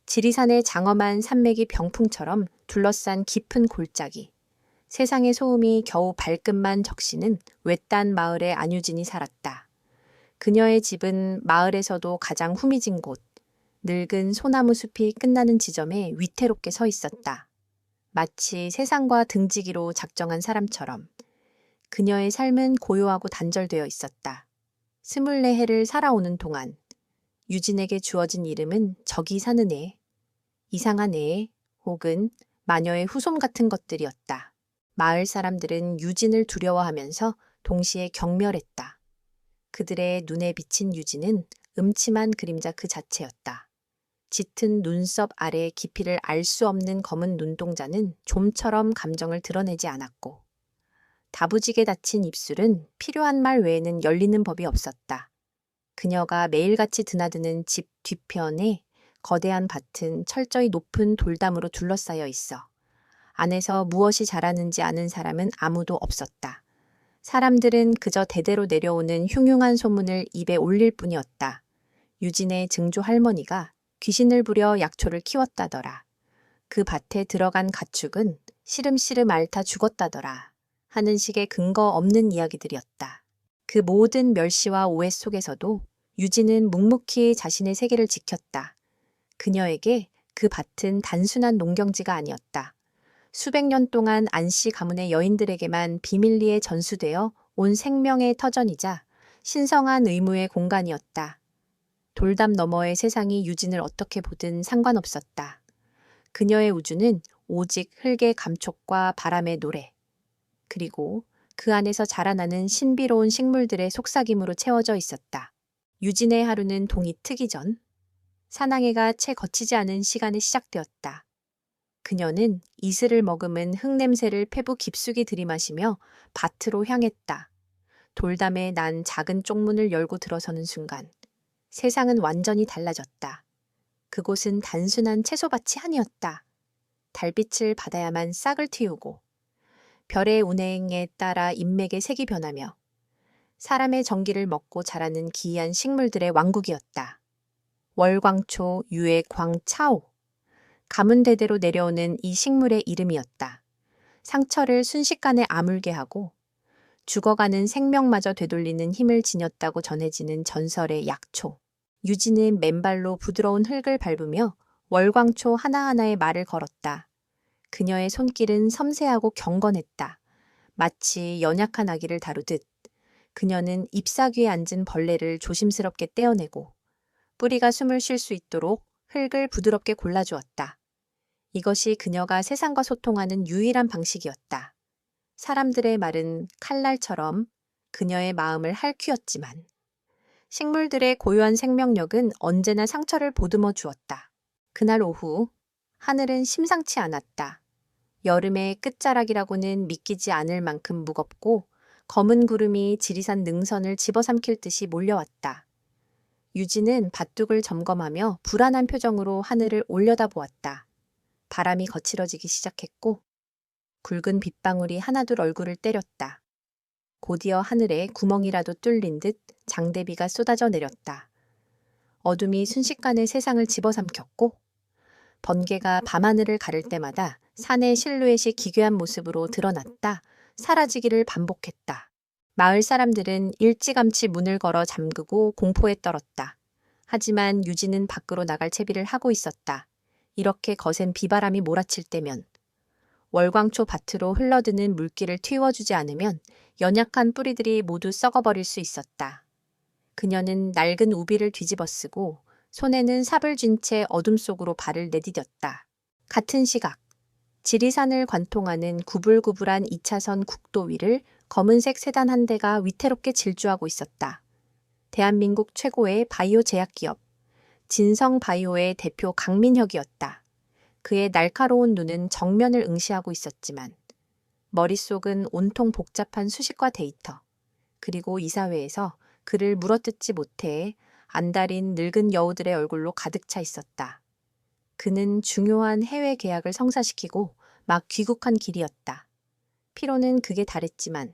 지리산의 장엄한 산맥이 병풍처럼 둘러싼 깊은 골짜기. 세상의 소음이 겨우 발끝만 적시는 외딴 마을에 안유진이 살았다. 그녀의 집은 마을에서도 가장 후미진 곳, 늙은 소나무 숲이 끝나는 지점에 위태롭게 서 있었다. 마치 세상과 등지기로 작정한 사람처럼. 그녀의 삶은 고요하고 단절되어 있었다. 24해를 살아오는 동안 유진에게 주어진 이름은 저기 사는 애, 이상한 애, 혹은 마녀의 후손 같은 것들이었다. 마을 사람들은 유진을 두려워하면서 동시에 경멸했다. 그들의 눈에 비친 유진은 음침한 그림자 그 자체였다. 짙은 눈썹 아래 깊이를 알 수 없는 검은 눈동자는 좀처럼 감정을 드러내지 않았고, 다부지게 닫힌 입술은 필요한 말 외에는 열리는 법이 없었다. 그녀가 매일같이 드나드는 집 뒤편에 거대한 밭은 철저히 높은 돌담으로 둘러싸여 있어 안에서 무엇이 자라는지 아는 사람은 아무도 없었다. 사람들은 그저 대대로 내려오는 흉흉한 소문을 입에 올릴 뿐이었다. 유진의 증조 할머니가 귀신을 부려 약초를 키웠다더라. 그 밭에 들어간 가축은 시름시름 앓다 죽었다더라. 하는 식의 근거 없는 이야기들이었다. 그 모든 멸시와 오해 속에서도 유진은 묵묵히 자신의 세계를 지켰다. 그녀에게 그 밭은 단순한 농경지가 아니었다. 수백 년 동안 안씨 가문의 여인들에게만 비밀리에 전수되어 온 생명의 터전이자 신성한 의무의 공간이었다. 돌담 너머의 세상이 유진을 어떻게 보든 상관없었다. 그녀의 우주는 오직 흙의 감촉과 바람의 노래, 그리고 그 안에서 자라나는 신비로운 식물들의 속삭임으로 채워져 있었다. 유진의 하루는 동이 트기 전 사낭해가 채 거치지 않은 시간에 시작되었다. 그녀는 이슬을 머금은 흙냄새를 폐부 깊숙이 들이마시며 밭으로 향했다. 돌담에 난 작은 쪽문을 열고 들어서는 순간 세상은 완전히 달라졌다. 그곳은 단순한 채소밭이 아니었다. 달빛을 받아야만 싹을 틔우고 별의 운행에 따라 인맥의 색이 변하며 사람의 정기를 먹고 자라는 기이한 식물들의 왕국이었다. 월광초, 유의 광차오. 가문대대로 내려오는 이 식물의 이름이었다. 상처를 순식간에 아물게 하고 죽어가는 생명마저 되돌리는 힘을 지녔다고 전해지는 전설의 약초. 유진은 맨발로 부드러운 흙을 밟으며 월광초 하나하나의 말을 걸었다. 그녀의 손길은 섬세하고 경건했다. 마치 연약한 아기를 다루듯 그녀는 잎사귀에 앉은 벌레를 조심스럽게 떼어내고 뿌리가 숨을 쉴 수 있도록 흙을 부드럽게 골라주었다. 이것이 그녀가 세상과 소통하는 유일한 방식이었다. 사람들의 말은 칼날처럼 그녀의 마음을 핥히었지만 식물들의 고요한 생명력은 언제나 상처를 보듬어 주었다. 그날 오후 하늘은 심상치 않았다. 여름의 끝자락이라고는 믿기지 않을 만큼 무겁고 검은 구름이 지리산 능선을 집어삼킬 듯이 몰려왔다. 유진은 밭둑을 점검하며 불안한 표정으로 하늘을 올려다보았다. 바람이 거칠어지기 시작했고 굵은 빗방울이 하나둘 얼굴을 때렸다. 곧이어 하늘에 구멍이라도 뚫린 듯 장대비가 쏟아져 내렸다. 어둠이 순식간에 세상을 집어삼켰고 번개가 밤하늘을 가를 때마다 산의 실루엣이 기괴한 모습으로 드러났다 사라지기를 반복했다. 마을 사람들은 일찌감치 문을 걸어 잠그고 공포에 떨었다. 하지만 유진은 밖으로 나갈 채비를 하고 있었다. 이렇게 거센 비바람이 몰아칠 때면, 월광초 밭으로 흘러드는 물길을 틔워주지 않으면 연약한 뿌리들이 모두 썩어버릴 수 있었다. 그녀는 낡은 우비를 뒤집어쓰고 손에는 삽을 쥔 채 어둠 속으로 발을 내디뎠다. 같은 시각, 지리산을 관통하는 구불구불한 2차선 국도 위를 검은색 세단 한 대가 위태롭게 질주하고 있었다. 대한민국 최고의 바이오 제약기업, 진성바이오의 대표 강민혁이었다. 그의 날카로운 눈은 정면을 응시하고 있었지만 머릿속은 온통 복잡한 수식과 데이터, 그리고 이사회에서 그를 물어뜯지 못해 안달인 늙은 여우들의 얼굴로 가득 차 있었다. 그는 중요한 해외 계약을 성사시키고 막 귀국한 길이었다. 피로는 극에 달했지만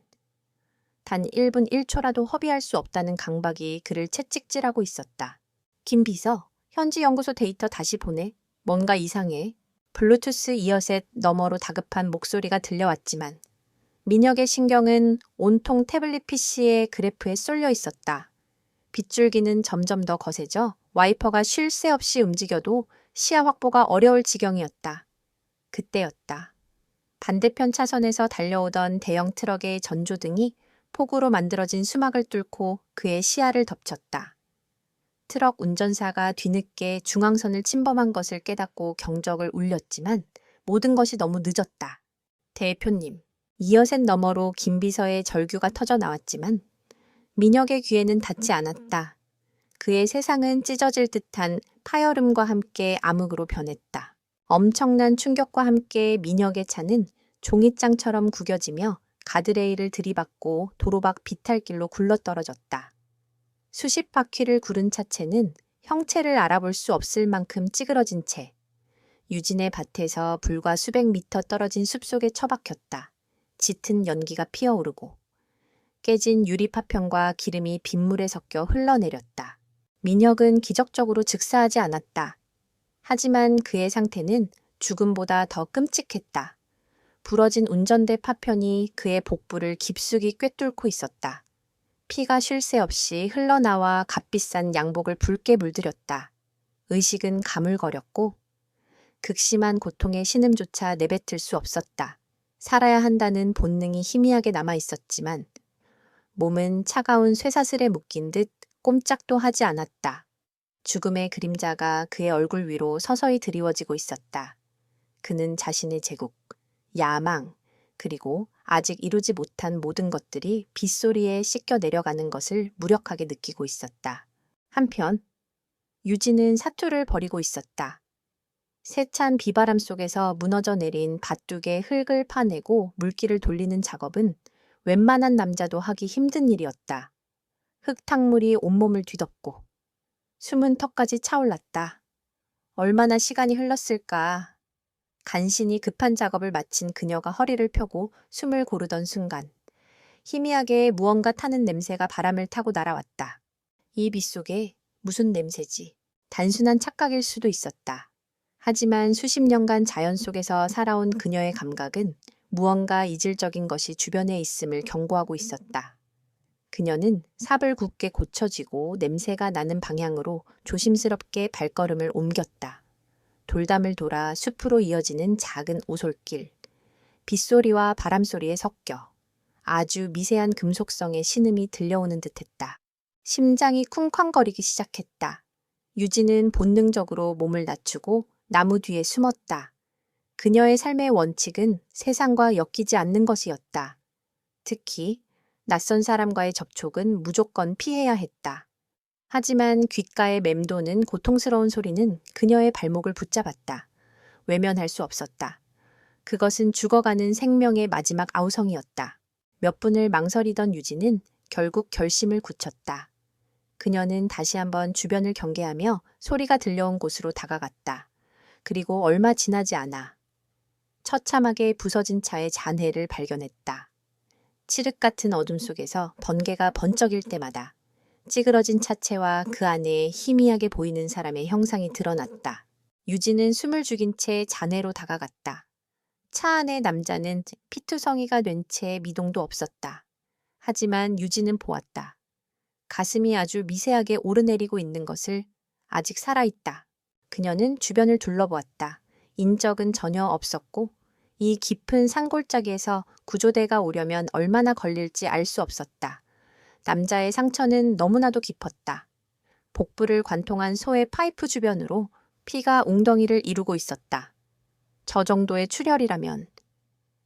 단 1분 1초라도 허비할 수 없다는 강박이 그를 채찍질하고 있었다. 김 비서, 현지 연구소 데이터 다시 보내. 뭔가 이상해. 블루투스 이어셋 너머로 다급한 목소리가 들려왔지만 민혁의 신경은 온통 태블릿 PC의 그래프에 쏠려 있었다. 빗줄기는 점점 더 거세져 와이퍼가 쉴 새 없이 움직여도 시야 확보가 어려울 지경이었다. 그때였다. 반대편 차선에서 달려오던 대형 트럭의 전조등이 폭우로 만들어진 수막을 뚫고 그의 시야를 덮쳤다. 트럭 운전사가 뒤늦게 중앙선을 침범한 것을 깨닫고 경적을 울렸지만 모든 것이 너무 늦었다. 대표님, 이어셋 너머로 김비서의 절규가 터져 나왔지만 민혁의 귀에는 닿지 않았다. 그의 세상은 찢어질 듯한 파열음과 함께 암흑으로 변했다. 엄청난 충격과 함께 민혁의 차는 종이장처럼 구겨지며 가드레일을 들이받고 도로밖 비탈길로 굴러떨어졌다. 수십 바퀴를 구른 차체는 형체를 알아볼 수 없을 만큼 찌그러진 채 유진의 밭에서 불과 수백 미터 떨어진 숲속에 처박혔다. 짙은 연기가 피어오르고 깨진 유리 파편과 기름이 빗물에 섞여 흘러내렸다. 민혁은 기적적으로 즉사하지 않았다. 하지만 그의 상태는 죽음보다 더 끔찍했다. 부러진 운전대 파편이 그의 복부를 깊숙이 꿰뚫고 있었다. 피가 쉴 새 없이 흘러나와 값비싼 양복을 붉게 물들였다. 의식은 가물거렸고 극심한 고통의 신음조차 내뱉을 수 없었다. 살아야 한다는 본능이 희미하게 남아있었지만 몸은 차가운 쇠사슬에 묶인 듯 꼼짝도 하지 않았다. 죽음의 그림자가 그의 얼굴 위로 서서히 드리워지고 있었다. 그는 자신의 제국, 야망, 그리고 아직 이루지 못한 모든 것들이 빗소리에 씻겨 내려가는 것을 무력하게 느끼고 있었다. 한편 유진은 사투를 벌이고 있었다. 세찬 비바람 속에서 무너져 내린 밭둑의 흙을 파내고 물기를 돌리는 작업은 웬만한 남자도 하기 힘든 일이었다. 흙탕물이 온몸을 뒤덮고 숨은 턱까지 차올랐다. 얼마나 시간이 흘렀을까. 간신히 급한 작업을 마친 그녀가 허리를 펴고 숨을 고르던 순간 희미하게 무언가 타는 냄새가 바람을 타고 날아왔다. 이 빗속에 무슨 냄새지? 단순한 착각일 수도 있었다. 하지만 수십 년간 자연 속에서 살아온 그녀의 감각은 무언가 이질적인 것이 주변에 있음을 경고하고 있었다. 그녀는 삽을 굳게 고쳐쥐고 냄새가 나는 방향으로 조심스럽게 발걸음을 옮겼다. 돌담을 돌아 숲으로 이어지는 작은 오솔길. 빗소리와 바람소리에 섞여 아주 미세한 금속성의 신음이 들려오는 듯했다. 심장이 쿵쾅거리기 시작했다. 유진은 본능적으로 몸을 낮추고 나무 뒤에 숨었다. 그녀의 삶의 원칙은 세상과 엮이지 않는 것이었다. 특히 낯선 사람과의 접촉은 무조건 피해야 했다. 하지만 귓가에 맴도는 고통스러운 소리는 그녀의 발목을 붙잡았다. 외면할 수 없었다. 그것은 죽어가는 생명의 마지막 아우성이었다. 몇 분을 망설이던 유진은 결국 결심을 굳혔다. 그녀는 다시 한번 주변을 경계하며 소리가 들려온 곳으로 다가갔다. 그리고 얼마 지나지 않아 처참하게 부서진 차의 잔해를 발견했다. 칠흑 같은 어둠 속에서 번개가 번쩍일 때마다 찌그러진 차체와 그 안에 희미하게 보이는 사람의 형상이 드러났다. 유진은 숨을 죽인 채 잔해로 다가갔다. 차 안의 남자는 피투성이가 된 채 미동도 없었다. 하지만 유진은 보았다. 가슴이 아주 미세하게 오르내리고 있는 것을. 아직 살아있다. 그녀는 주변을 둘러보았다. 인적은 전혀 없었고 이 깊은 산골짜기에서 구조대가 오려면 얼마나 걸릴지 알 수 없었다. 남자의 상처는 너무나도 깊었다. 복부를 관통한 소의 파이프 주변으로 피가 웅덩이를 이루고 있었다. 저 정도의 출혈이라면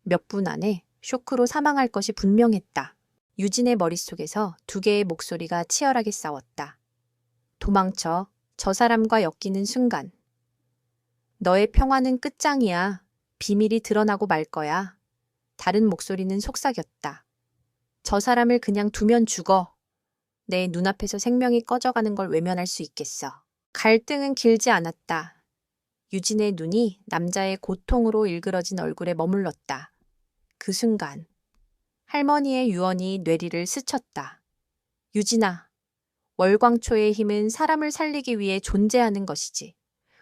몇 분 안에 쇼크로 사망할 것이 분명했다. 유진의 머릿속에서 두 개의 목소리가 치열하게 싸웠다. 도망쳐. 저 사람과 엮이는 순간. 너의 평화는 끝장이야. 비밀이 드러나고 말 거야. 다른 목소리는 속삭였다. 저 사람을 그냥 두면 죽어. 내 눈앞에서 생명이 꺼져가는 걸 외면할 수 있겠어. 갈등은 길지 않았다. 유진의 눈이 남자의 고통으로 일그러진 얼굴에 머물렀다. 그 순간 할머니의 유언이 뇌리를 스쳤다. 유진아, 월광초의 힘은 사람을 살리기 위해 존재하는 것이지.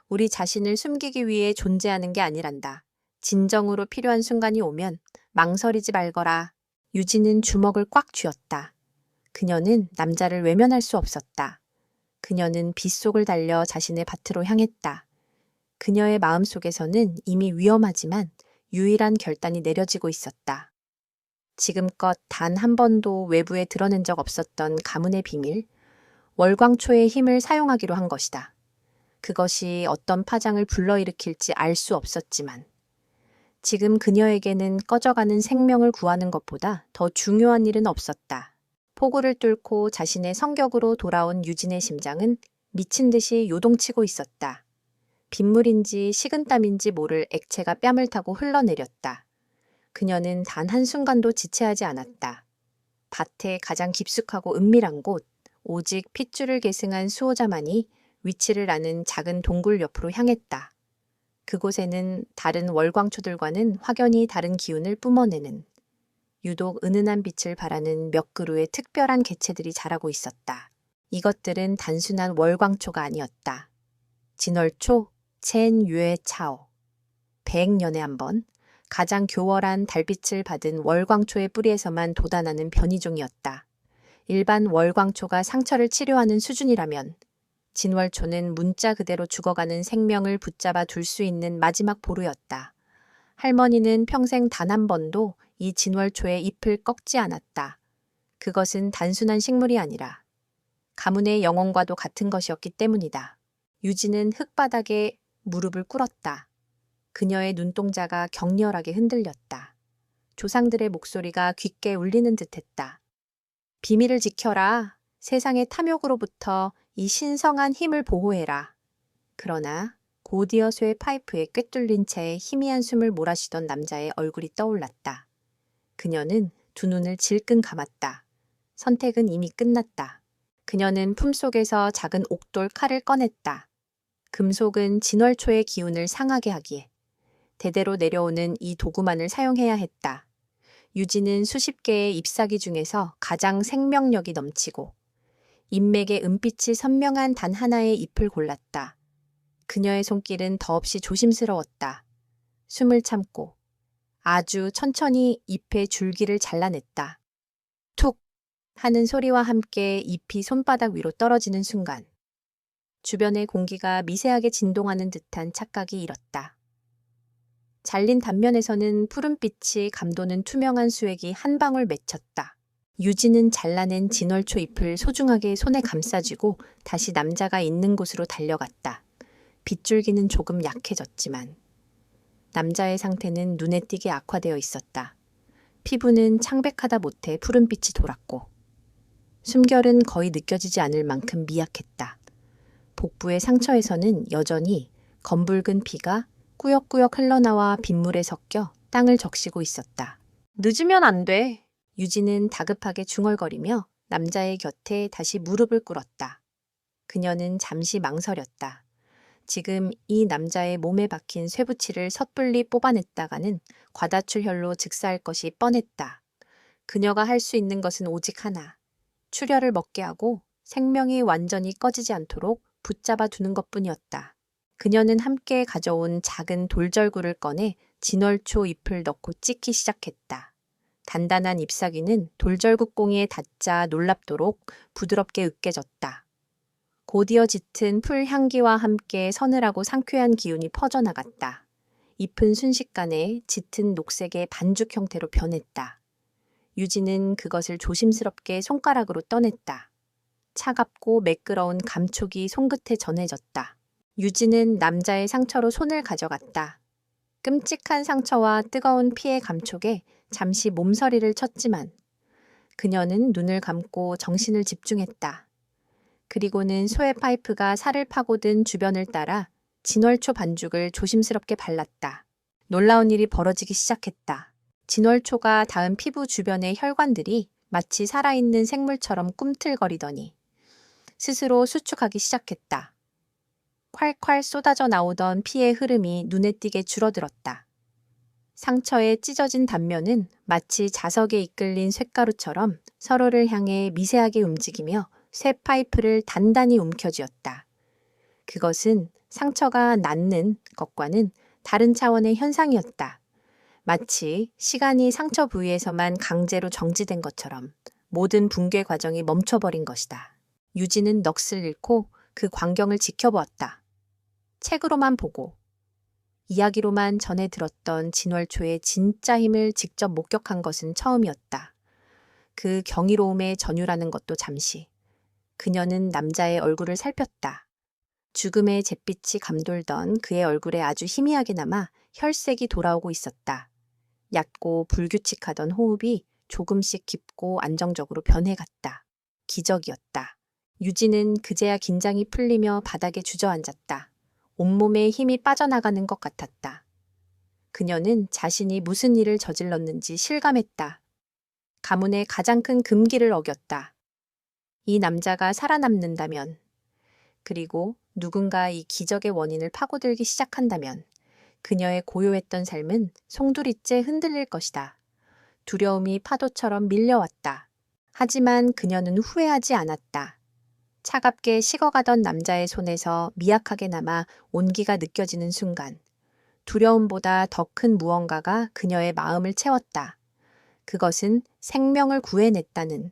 우리 자신을 숨기기 위해 존재하는 게 아니란다. 진정으로 필요한 순간이 오면 망설이지 말거라. 유진은 주먹을 꽉 쥐었다. 그녀는 남자를 외면할 수 없었다. 그녀는 빗속을 달려 자신의 밭으로 향했다. 그녀의 마음속에서는 이미 위험하지만 유일한 결단이 내려지고 있었다. 지금껏 단 한 번도 외부에 드러낸 적 없었던 가문의 비밀, 월광초의 힘을 사용하기로 한 것이다. 그것이 어떤 파장을 불러일으킬지 알 수 없었지만 지금 그녀에게는 꺼져가는 생명을 구하는 것보다 더 중요한 일은 없었다. 폭우를 뚫고 자신의 성격으로 돌아온 유진의 심장은 미친 듯이 요동치고 있었다. 빗물인지 식은땀인지 모를 액체가 뺨을 타고 흘러내렸다. 그녀는 단 한순간도 지체하지 않았다. 밭의 가장 깊숙하고 은밀한 곳, 오직 핏줄을 계승한 수호자만이 위치를 아는 작은 동굴 옆으로 향했다. 그곳에는 다른 월광초들과는 확연히 다른 기운을 뿜어내는, 유독 은은한 빛을 발하는 몇 그루의 특별한 개체들이 자라고 있었다. 이것들은 단순한 월광초가 아니었다. 진월초, 첸유에차오. 100년에 한 번, 가장 교활한 달빛을 받은 월광초의 뿌리에서만 돋아나는 변이종이었다. 일반 월광초가 상처를 치료하는 수준이라면 진월초는 문자 그대로 죽어가는 생명을 붙잡아 둘 수 있는 마지막 보루였다. 할머니는 평생 단 한 번도 이 진월초의 잎을 꺾지 않았다. 그것은 단순한 식물이 아니라 가문의 영혼과도 같은 것이었기 때문이다. 유진은 흙바닥에 무릎을 꿇었다. 그녀의 눈동자가 격렬하게 흔들렸다. 조상들의 목소리가 귓게 울리는 듯했다. 비밀을 지켜라. 세상의 탐욕으로부터 이 신성한 힘을 보호해라. 그러나 곧이어 쇠 파이프에 꿰뚫린 채 희미한 숨을 몰아쉬던 남자의 얼굴이 떠올랐다. 그녀는 두 눈을 질끈 감았다. 선택은 이미 끝났다. 그녀는 품속에서 작은 옥돌 칼을 꺼냈다. 금속은 진월초의 기운을 상하게 하기에 대대로 내려오는 이 도구만을 사용해야 했다. 유진은 수십 개의 잎사귀 중에서 가장 생명력이 넘치고 잎맥의 은빛이 선명한 단 하나의 잎을 골랐다. 그녀의 손길은 더없이 조심스러웠다. 숨을 참고 아주 천천히 잎의 줄기를 잘라냈다. 툭 하는 소리와 함께 잎이 손바닥 위로 떨어지는 순간 주변의 공기가 미세하게 진동하는 듯한 착각이 일었다. 잘린 단면에서는 푸른빛이 감도는 투명한 수액이 한 방울 맺혔다. 유진은 잘라낸 진월초 잎을 소중하게 손에 감싸쥐고 다시 남자가 있는 곳으로 달려갔다. 빗줄기는 조금 약해졌지만 남자의 상태는 눈에 띄게 악화되어 있었다. 피부는 창백하다 못해 푸른빛이 돌았고 숨결은 거의 느껴지지 않을 만큼 미약했다. 복부의 상처에서는 여전히 검붉은 피가 꾸역꾸역 흘러나와 빗물에 섞여 땅을 적시고 있었다. 늦으면 안 돼. 유진은 다급하게 중얼거리며 남자의 곁에 다시 무릎을 꿇었다. 그녀는 잠시 망설였다. 지금 이 남자의 몸에 박힌 쇠붙이를 섣불리 뽑아냈다가는 과다출혈로 즉사할 것이 뻔했다. 그녀가 할 수 있는 것은 오직 하나. 출혈을 먹게 하고 생명이 완전히 꺼지지 않도록 붙잡아 두는 것뿐이었다. 그녀는 함께 가져온 작은 돌절구를 꺼내 진월초 잎을 넣고 찢기 시작했다. 단단한 잎사귀는 돌절구꽁이에 닿자 놀랍도록 부드럽게 으깨졌다. 곧이어 짙은 풀 향기와 함께 서늘하고 상쾌한 기운이 퍼져나갔다. 잎은 순식간에 짙은 녹색의 반죽 형태로 변했다. 유진은 그것을 조심스럽게 손가락으로 떠냈다. 차갑고 매끄러운 감촉이 손끝에 전해졌다. 유진은 남자의 상처로 손을 가져갔다. 끔찍한 상처와 뜨거운 피의 감촉에 잠시 몸서리를 쳤지만 그녀는 눈을 감고 정신을 집중했다. 그리고는 소의 파이프가 살을 파고든 주변을 따라 진월초 반죽을 조심스럽게 발랐다. 놀라운 일이 벌어지기 시작했다. 진월초가 닿은 피부 주변의 혈관들이 마치 살아있는 생물처럼 꿈틀거리더니 스스로 수축하기 시작했다. 콸콸 쏟아져 나오던 피의 흐름이 눈에 띄게 줄어들었다. 상처의 찢어진 단면은 마치 자석에 이끌린 쇳가루처럼 서로를 향해 미세하게 움직이며 쇠 파이프를 단단히 움켜쥐었다. 그것은 상처가 낫는 것과는 다른 차원의 현상이었다. 마치 시간이 상처 부위에서만 강제로 정지된 것처럼 모든 붕괴 과정이 멈춰버린 것이다. 유진은 넋을 잃고 그 광경을 지켜보았다. 책으로만 보고 이야기로만 전해 들었던 진월초의 진짜 힘을 직접 목격한 것은 처음이었다. 그 경이로움에 전율하는 것도 잠시. 그녀는 남자의 얼굴을 살폈다. 죽음의 잿빛이 감돌던 그의 얼굴에 아주 희미하게 남아 혈색이 돌아오고 있었다. 얕고 불규칙하던 호흡이 조금씩 깊고 안정적으로 변해갔다. 기적이었다. 유진은 그제야 긴장이 풀리며 바닥에 주저앉았다. 온몸에 힘이 빠져나가는 것 같았다. 그녀는 자신이 무슨 일을 저질렀는지 실감했다. 가문의 가장 큰 금기를 어겼다. 이 남자가 살아남는다면, 그리고 누군가 이 기적의 원인을 파고들기 시작한다면 그녀의 고요했던 삶은 송두리째 흔들릴 것이다. 두려움이 파도처럼 밀려왔다. 하지만 그녀는 후회하지 않았다. 차갑게 식어가던 남자의 손에서 미약하게 남아 온기가 느껴지는 순간, 두려움보다 더 큰 무언가가 그녀의 마음을 채웠다. 그것은 생명을 구해냈다는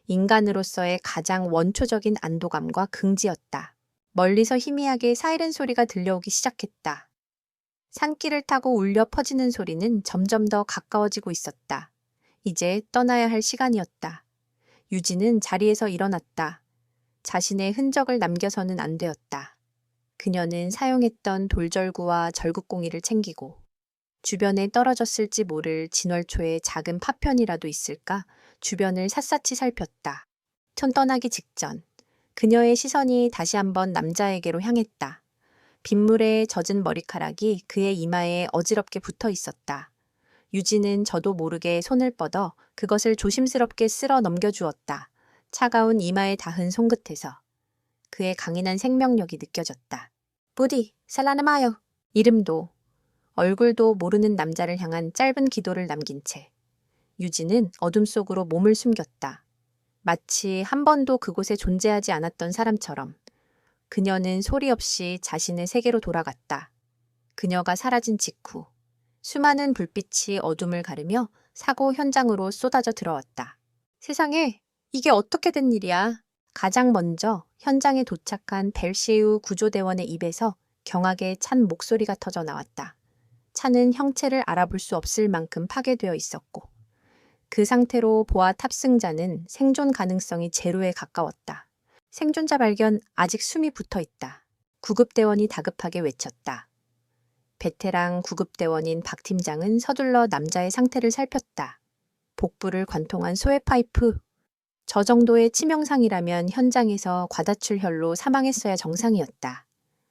인간으로서의 가장 원초적인 안도감과 긍지였다. 멀리서 희미하게 사이렌 소리가 들려오기 시작했다. 산길을 타고 울려 퍼지는 소리는 점점 더 가까워지고 있었다. 이제 떠나야 할 시간이었다. 유진은 자리에서 일어났다. 자신의 흔적을 남겨서는 안 되었다. 그녀는 사용했던 돌절구와 절구공이를 챙기고 주변에 떨어졌을지 모를 진월초의 작은 파편이라도 있을까 주변을 샅샅이 살폈다. 촌 떠나기 직전 그녀의 시선이 다시 한번 남자에게로 향했다. 빗물에 젖은 머리카락이 그의 이마에 어지럽게 붙어 있었다. 유진은 저도 모르게 손을 뻗어 그것을 조심스럽게 쓸어 넘겨주었다. 차가운 이마에 닿은 손끝에서 그의 강인한 생명력이 느껴졌다. 부디 살라나마요. 이름도 얼굴도 모르는 남자를 향한 짧은 기도를 남긴 채 유진은 어둠 속으로 몸을 숨겼다. 마치 한 번도 그곳에 존재하지 않았던 사람처럼 그녀는 소리 없이 자신의 세계로 돌아갔다. 그녀가 사라진 직후 수많은 불빛이 어둠을 가르며 사고 현장으로 쏟아져 들어왔다. 세상에, 이게 어떻게 된 일이야? 가장 먼저 현장에 도착한 벨시우 구조대원의 입에서 경악에 찬 목소리가 터져 나왔다. 차는 형체를 알아볼 수 없을 만큼 파괴되어 있었고 그 상태로 보아 탑승자는 생존 가능성이 제로에 가까웠다. 생존자 발견, 아직 숨이 붙어 있다. 구급대원이 다급하게 외쳤다. 베테랑 구급대원인 박 팀장은 서둘러 남자의 상태를 살폈다. 복부를 관통한 소해 파이프. 저 정도의 치명상이라면 현장에서 과다출혈로 사망했어야 정상이었다.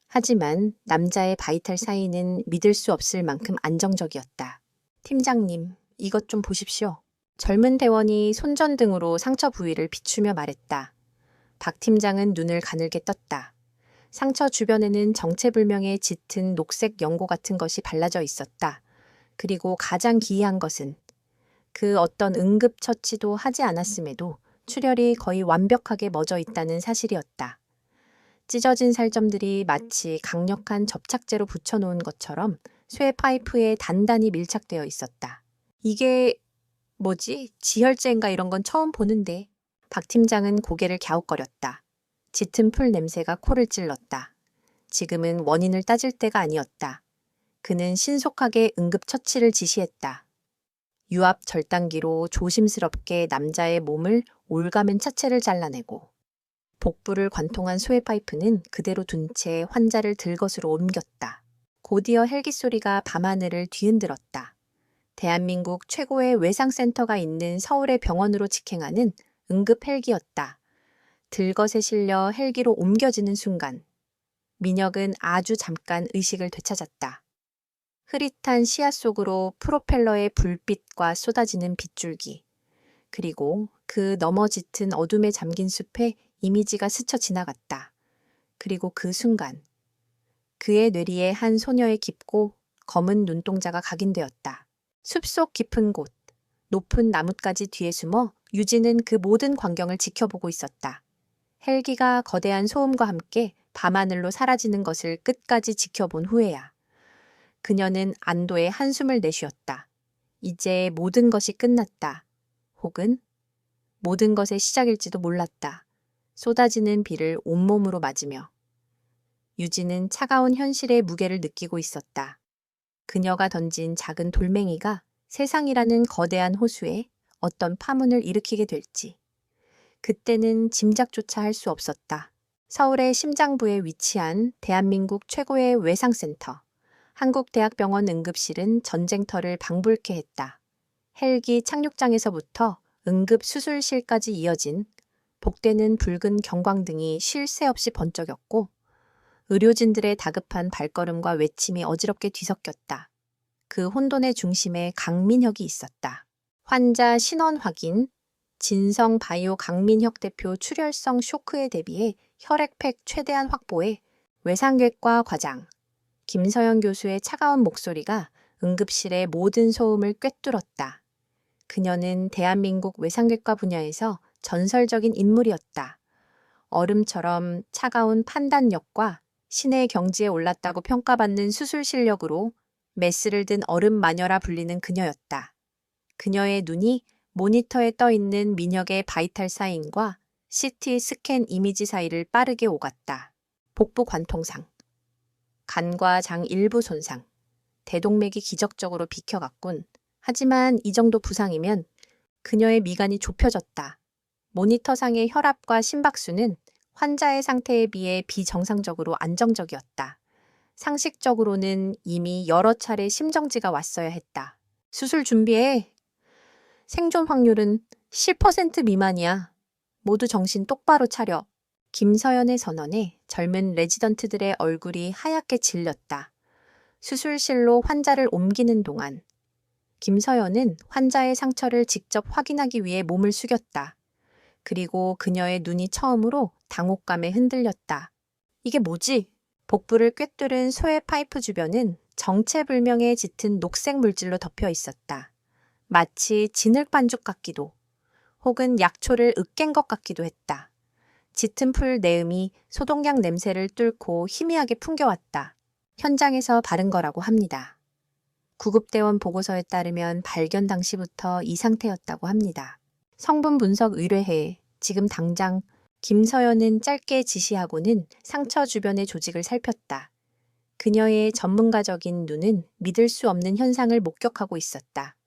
하지만 남자의 바이탈 사인은 믿을 수 없을 만큼 안정적이었다. 팀장님, 이것 좀 보십시오. 젊은 대원이 손전등으로 상처 부위를 비추며 말했다. 박 팀장은 눈을 가늘게 떴다. 상처 주변에는 정체불명의 짙은 녹색 연고 같은 것이 발라져 있었다. 그리고 가장 기이한 것은 그 어떤 응급처치도 하지 않았음에도 출혈이 거의 완벽하게 멎어 있다는 사실이었다. 찢어진 살점들이 마치 강력한 접착제로 붙여놓은 것처럼 쇠 파이프에 단단히 밀착되어 있었다. 이게 뭐지? 지혈제인가 이런 건 처음 보는데. 박 팀장은 고개를 갸웃거렸다. 짙은 풀 냄새가 코를 찔렀다. 지금은 원인을 따질 때가 아니었다. 그는 신속하게 응급처치를 지시했다. 유압 절단기로 조심스럽게 남자의 몸을 올가맨 차체를 잘라내고 복부를 관통한 소해 파이프는 그대로 둔 채 환자를 들것으로 옮겼다. 곧이어 헬기 소리가 밤하늘을 뒤흔들었다. 대한민국 최고의 외상센터가 있는 서울의 병원으로 직행하는 응급 헬기였다. 들것에 실려 헬기로 옮겨지는 순간 민혁은 아주 잠깐 의식을 되찾았다. 흐릿한 시야 속으로 프로펠러의 불빛과 쏟아지는 빗줄기, 그리고 그 너머 짙은 어둠에 잠긴 숲에 이미지가 스쳐 지나갔다. 그리고 그 순간 그의 뇌리에 한 소녀의 깊고 검은 눈동자가 각인되었다. 숲속 깊은 곳, 높은 나뭇가지 뒤에 숨어 유진은 그 모든 광경을 지켜보고 있었다. 헬기가 거대한 소음과 함께 밤하늘로 사라지는 것을 끝까지 지켜본 후에야. 그녀는 안도의 한숨을 내쉬었다. 이제 모든 것이 끝났다. 혹은 모든 것의 시작일지도 몰랐다. 쏟아지는 비를 온몸으로 맞으며. 유진은 차가운 현실의 무게를 느끼고 있었다. 그녀가 던진 작은 돌멩이가 세상이라는 거대한 호수에 어떤 파문을 일으키게 될지. 그때는 짐작조차 할 수 없었다. 서울의 심장부에 위치한 대한민국 최고의 외상센터. 한국대학병원 응급실은 전쟁터를 방불케 했다. 헬기 착륙장에서부터 응급수술실까지 이어진 복대는 붉은 경광등이 쉴 새 없이 번쩍였고 의료진들의 다급한 발걸음과 외침이 어지럽게 뒤섞였다. 그 혼돈의 중심에 강민혁이 있었다. 환자 신원 확인, 진성 바이오 강민혁 대표 출혈성 쇼크에 대비해 혈액팩 최대한 확보해 외상외과 과장, 김서영 교수의 차가운 목소리가 응급실의 모든 소음을 꿰뚫었다. 그녀는 대한민국 외상외과 분야에서 전설적인 인물이었다. 얼음처럼 차가운 판단력과 신의 경지에 올랐다고 평가받는 수술 실력으로 메스를 든 얼음 마녀라 불리는 그녀였다. 그녀의 눈이 모니터에 떠 있는 민혁의 바이탈 사인과 CT 스캔 이미지 사이를 빠르게 오갔다. 복부 관통상, 간과 장 일부 손상, 대동맥이 기적적으로 비켜갔군. 하지만 이 정도 부상이면 그녀의 미간이 좁혀졌다. 모니터상의 혈압과 심박수는 환자의 상태에 비해 비정상적으로 안정적이었다. 상식적으로는 이미 여러 차례 심정지가 왔어야 했다. 수술 준비해. 생존 확률은 10% 미만이야. 모두 정신 똑바로 차려. 김서연의 선언에 젊은 레지던트들의 얼굴이 하얗게 질렸다. 수술실로 환자를 옮기는 동안 김서연은 환자의 상처를 직접 확인하기 위해 몸을 숙였다. 그리고 그녀의 눈이 처음으로 당혹감에 흔들렸다. 이게 뭐지? 복부를 꿰뚫은 소의 파이프 주변은 정체불명의 짙은 녹색 물질로 덮여 있었다. 마치 진흙 반죽 같기도, 혹은 약초를 으깬 것 같기도 했다. 짙은 풀 내음이 소독약 냄새를 뚫고 희미하게 풍겨왔다. 현장에서 바른 거라고 합니다. 구급대원 보고서에 따르면 발견 당시부터 이 상태였다고 합니다. 성분 분석 의뢰해 지금 당장. 김서연은 짧게 지시하고는 상처 주변의 조직을 살폈다. 그녀의 전문가적인 눈은 믿을 수 없는 현상을 목격하고 있었다.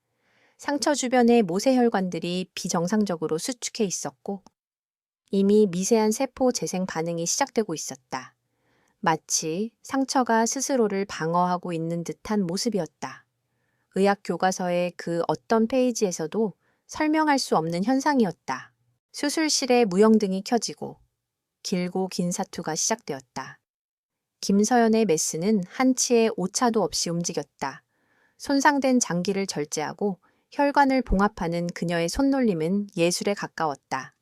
상처 주변의 모세혈관들이 비정상적으로 수축해 있었고 이미 미세한 세포 재생 반응이 시작되고 있었다. 마치 상처가 스스로를 방어하고 있는 듯한 모습이었다. 의학 교과서의 그 어떤 페이지에서도 설명할 수 없는 현상이었다. 수술실에 무영등이 켜지고 길고 긴 사투가 시작되었다. 김서연의 메스는 한치의 오차도 없이 움직였다. 손상된 장기를 절제하고 혈관을 봉합하는 그녀의 손놀림은 예술에 가까웠다.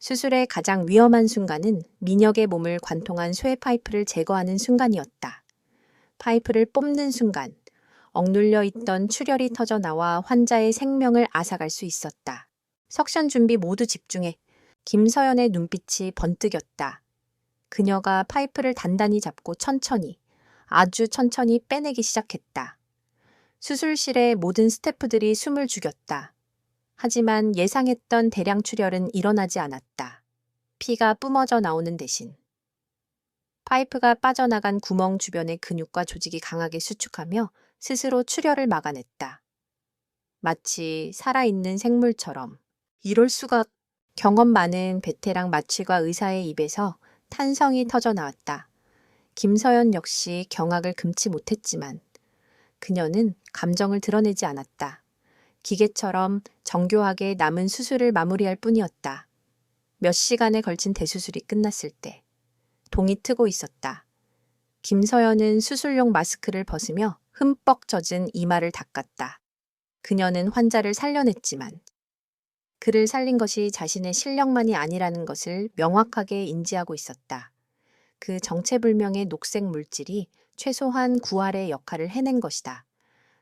수술의 가장 위험한 순간은 민혁의 몸을 관통한 쇠 파이프를 제거하는 순간이었다. 파이프를 뽑는 순간 억눌려 있던 출혈이 터져 나와 환자의 생명을 앗아갈 수 있었다. 석션 준비 모두 집중해. 김서연의 눈빛이 번뜩였다. 그녀가 파이프를 단단히 잡고 천천히, 아주 천천히 빼내기 시작했다. 수술실의 모든 스태프들이 숨을 죽였다. 하지만 예상했던 대량 출혈은 일어나지 않았다. 피가 뿜어져 나오는 대신 파이프가 빠져나간 구멍 주변의 근육과 조직이 강하게 수축하며 스스로 출혈을 막아냈다. 마치 살아있는 생물처럼. 이럴 수가. 경험 많은 베테랑 마취과 의사의 입에서 탄성이 터져 나왔다. 김서연 역시 경악을 금치 못했지만 그녀는 감정을 드러내지 않았다. 기계처럼 정교하게 남은 수술을 마무리할 뿐이었다. 몇 시간에 걸친 대수술이 끝났을 때 동이 트고 있었다. 김서연은 수술용 마스크를 벗으며 흠뻑 젖은 이마를 닦았다. 그녀는 환자를 살려냈지만 그를 살린 것이 자신의 실력만이 아니라는 것을 명확하게 인지하고 있었다. 그 정체불명의 녹색 물질이 최소한 구할의 역할을 해낸 것이다.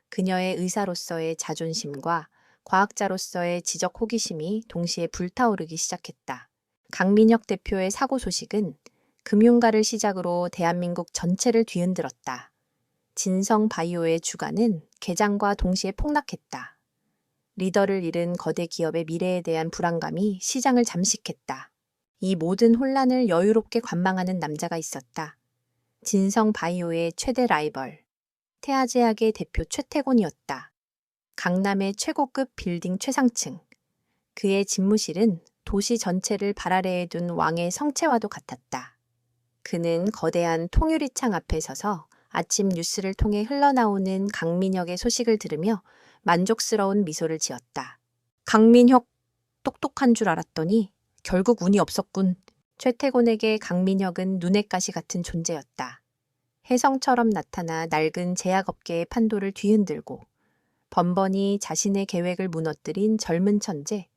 그녀의 의사로서의 자존심과 과학자로서의 지적 호기심이 동시에 불타오르기 시작했다. 강민혁 대표의 사고 소식은 금융가를 시작으로 대한민국 전체를 뒤흔들었다. 진성바이오의 주가는 개장과 동시에 폭락했다. 리더를 잃은 거대 기업의 미래에 대한 불안감이 시장을 잠식했다. 이 모든 혼란을 여유롭게 관망하는 남자가 있었다. 진성바이오의 최대 라이벌, 태아제약의 대표 최태곤이었다. 강남의 최고급 빌딩 최상층. 그의 집무실은 도시 전체를 발 아래에 둔 왕의 성체와도 같았다. 그는 거대한 통유리창 앞에 서서 아침 뉴스를 통해 흘러나오는 강민혁의 소식을 들으며 만족스러운 미소를 지었다. 강민혁, 똑똑한 줄 알았더니 결국 운이 없었군. 최태곤에게 강민혁은 눈엣 가시 같은 존재였다. 혜성처럼 나타나 낡은 제약업계의 판도를 뒤흔들고 번번이 자신의 계획을 무너뜨린 젊은 천재.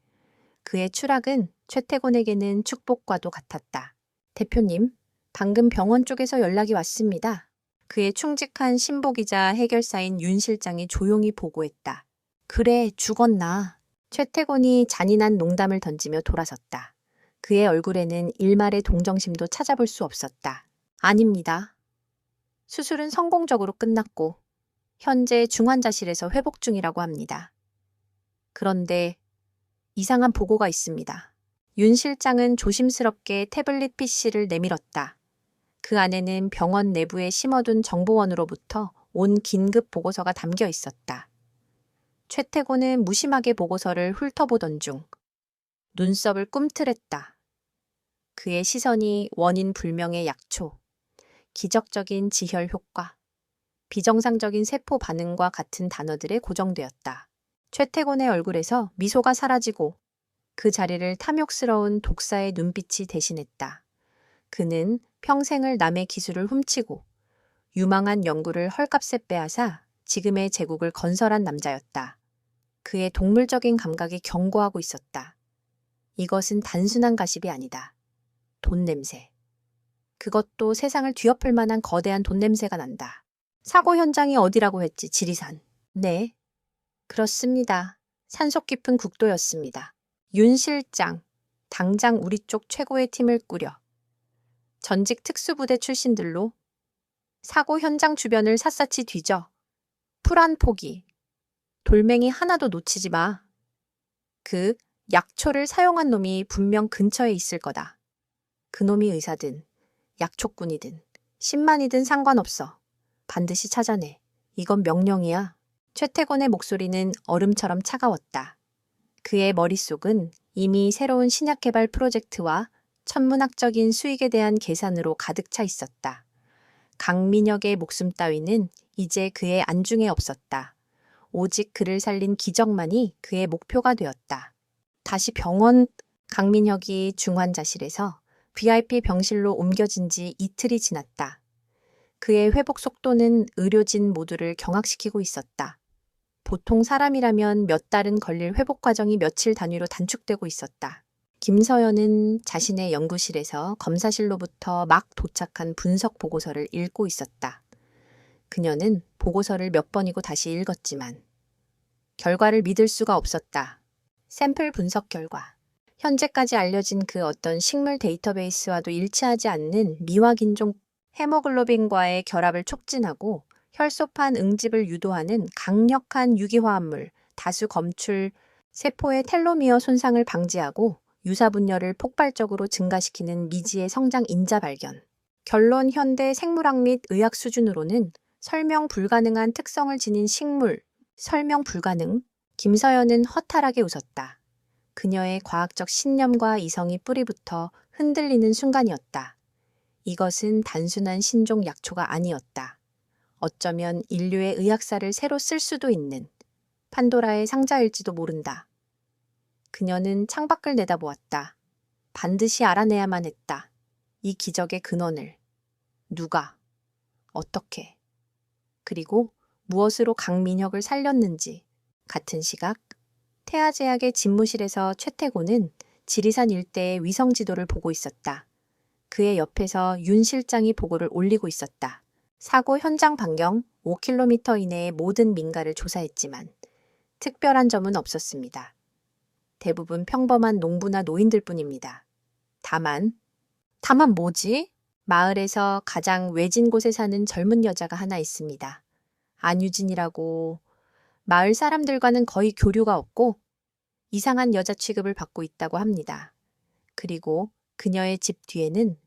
그의 추락은 최태곤에게는 축복과도 같았다. 대표님, 방금 병원 쪽에서 연락이 왔습니다. 그의 충직한 신복이자 해결사인 윤 실장이 조용히 보고했다. 그래, 죽었나. 최태곤이 잔인한 농담을 던지며 돌아섰다. 그의 얼굴에는 일말의 동정심도 찾아볼 수 없었다. 아닙니다. 수술은 성공적으로 끝났고 현재 중환자실에서 회복 중이라고 합니다. 그런데 이상한 보고가 있습니다. 윤 실장은 조심스럽게 태블릿 PC를 내밀었다. 그 안에는 병원 내부에 심어둔 정보원으로부터 온 긴급 보고서가 담겨 있었다. 최태곤은 무심하게 보고서를 훑어보던 중 눈썹을 꿈틀했다. 그의 시선이 원인 불명의 약초, 기적적인 지혈 효과, 비정상적인 세포 반응과 같은 단어들에 고정되었다. 최태곤의 얼굴에서 미소가 사라지고 그 자리를 탐욕스러운 독사의 눈빛이 대신했다. 그는 평생을 남의 기술을 훔치고 유망한 연구를 헐값에 빼앗아 지금의 제국을 건설한 남자였다. 그의 동물적인 감각이 경고하고 있었다. 이것은 단순한 가십이 아니다. 돈 냄새. 그것도 세상을 뒤엎을 만한 거대한 돈 냄새가 난다. 사고 현장이 어디라고 했지, 지리산. 네, 그렇습니다. 산속 깊은 국도였습니다. 윤 실장, 당장 우리 쪽 최고의 팀을 꾸려. 전직 특수부대 출신들로 사고 현장 주변을 샅샅이 뒤져. 풀 한 포기. 돌멩이 하나도 놓치지 마. 그 약초를 사용한 놈이 분명 근처에 있을 거다. 그놈이 의사든 약초꾼이든 10만이든 상관없어. 반드시 찾아내. 이건 명령이야. 최태곤의 목소리는 얼음처럼 차가웠다. 그의 머릿속은 이미 새로운 신약 개발 프로젝트와 천문학적인 수익에 대한 계산으로 가득 차 있었다. 강민혁의 목숨 따위는 이제 그의 안중에 없었다. 오직 그를 살린 기적만이 그의 목표가 되었다. 다시 병원. 강민혁이 중환자실에서 VIP 병실로 옮겨진 지 이틀이 지났다. 그의 회복 속도는 의료진 모두를 경악시키고 있었다. 보통 사람이라면 몇 달은 걸릴 회복 과정이 며칠 단위로 단축되고 있었다. 김서연은 자신의 연구실에서 검사실로부터 막 도착한 분석 보고서를 읽고 있었다. 그녀는 보고서를 몇 번이고 다시 읽었지만 결과를 믿을 수가 없었다. 샘플 분석 결과. 현재까지 알려진 그 어떤 식물 데이터베이스와도 일치하지 않는 미확인종 헤모글로빈과의 결합을 촉진하고 혈소판 응집을 유도하는 강력한 유기화합물, 다수 검출, 세포의 텔로미어 손상을 방지하고 유사분열을 폭발적으로 증가시키는 미지의 성장 인자 발견. 결론. 현대 생물학 및 의학 수준으로는 설명 불가능한 특성을 지닌 식물. 설명 불가능. 김서연은 허탈하게 웃었다. 그녀의 과학적 신념과 이성이 뿌리부터 흔들리는 순간이었다. 이것은 단순한 신종 약초가 아니었다. 어쩌면 인류의 의학사를 새로 쓸 수도 있는 판도라의 상자일지도 모른다. 그녀는 창밖을 내다보았다. 반드시 알아내야만 했다. 이 기적의 근원을. 누가, 어떻게, 그리고 무엇으로 강민혁을 살렸는지. 같은 시각, 태아제약의 집무실에서 최태곤은 지리산 일대의 위성 지도를 보고 있었다. 그의 옆에서 윤 실장이 보고를 올리고 있었다. 사고 현장 반경 5km 이내의 모든 민가를 조사했지만 특별한 점은 없었습니다. 대부분 평범한 농부나 노인들 뿐입니다. 다만 뭐지? 마을에서 가장 외진 곳에 사는 젊은 여자가 하나 있습니다. 안유진이라고. 마을 사람들과는 거의 교류가 없고 이상한 여자 취급을 받고 있다고 합니다. 그리고 그녀의 집 뒤에는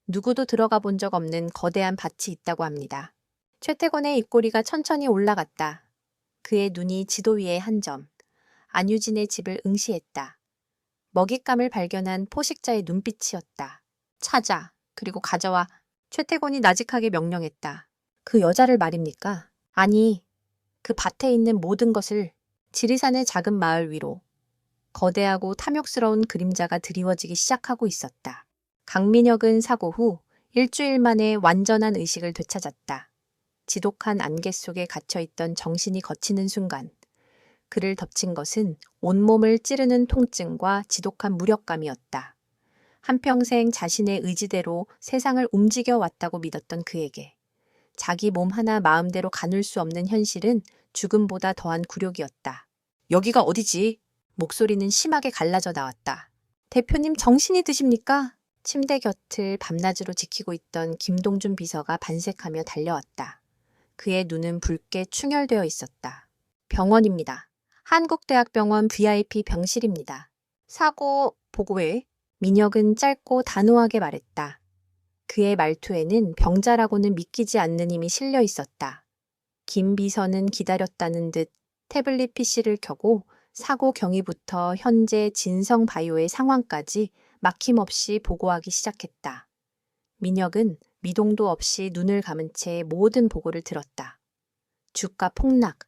누구도 들어가 본 적 없는 거대한 밭이 있다고 합니다. 최태곤의 입꼬리가 천천히 올라갔다. 그의 눈이 지도 위의 한 점, 안유진의 집을 응시했다. 먹잇감을 발견한 포식자의 눈빛이었다. 찾아, 그리고 가져와. 최태곤이 나직하게 명령했다. 그 여자를 말입니까? 아니, 그 밭에 있는 모든 것을. 지리산의 작은 마을 위로 거대하고 탐욕스러운 그림자가 드리워지기 시작하고 있었다. 강민혁은 사고 후 일주일 만에 완전한 의식을 되찾았다. 지독한 안개 속에 갇혀있던 정신이 거치는 순간 그를 덮친 것은 온몸을 찌르는 통증과 지독한 무력감이었다. 한평생 자신의 의지대로 세상을 움직여왔다고 믿었던 그에게 자기 몸 하나 마음대로 가눌 수 없는 현실은 죽음보다 더한 굴욕이었다. 여기가 어디지? 목소리는 심하게 갈라져 나왔다. 대표님 정신이 드십니까? 침대 곁을 밤낮으로 지키고 있던 김동준 비서가 반색하며 달려왔다. 그의 눈은 붉게 충혈되어 있었다. 병원입니다. 한국대학병원 VIP 병실입니다. 사고 보고해. 민혁은 짧고 단호하게 말했다. 그의 말투에는 병자라고는 믿기지 않는 힘이 실려 있었다. 김 비서는 기다렸다는 듯 태블릿 PC를 켜고 사고 경위부터 현재 진성바이오의 상황까지 막힘없이 보고하기 시작했다. 민혁은 미동도 없이 눈을 감은 채 모든 보고를 들었다. 주가 폭락,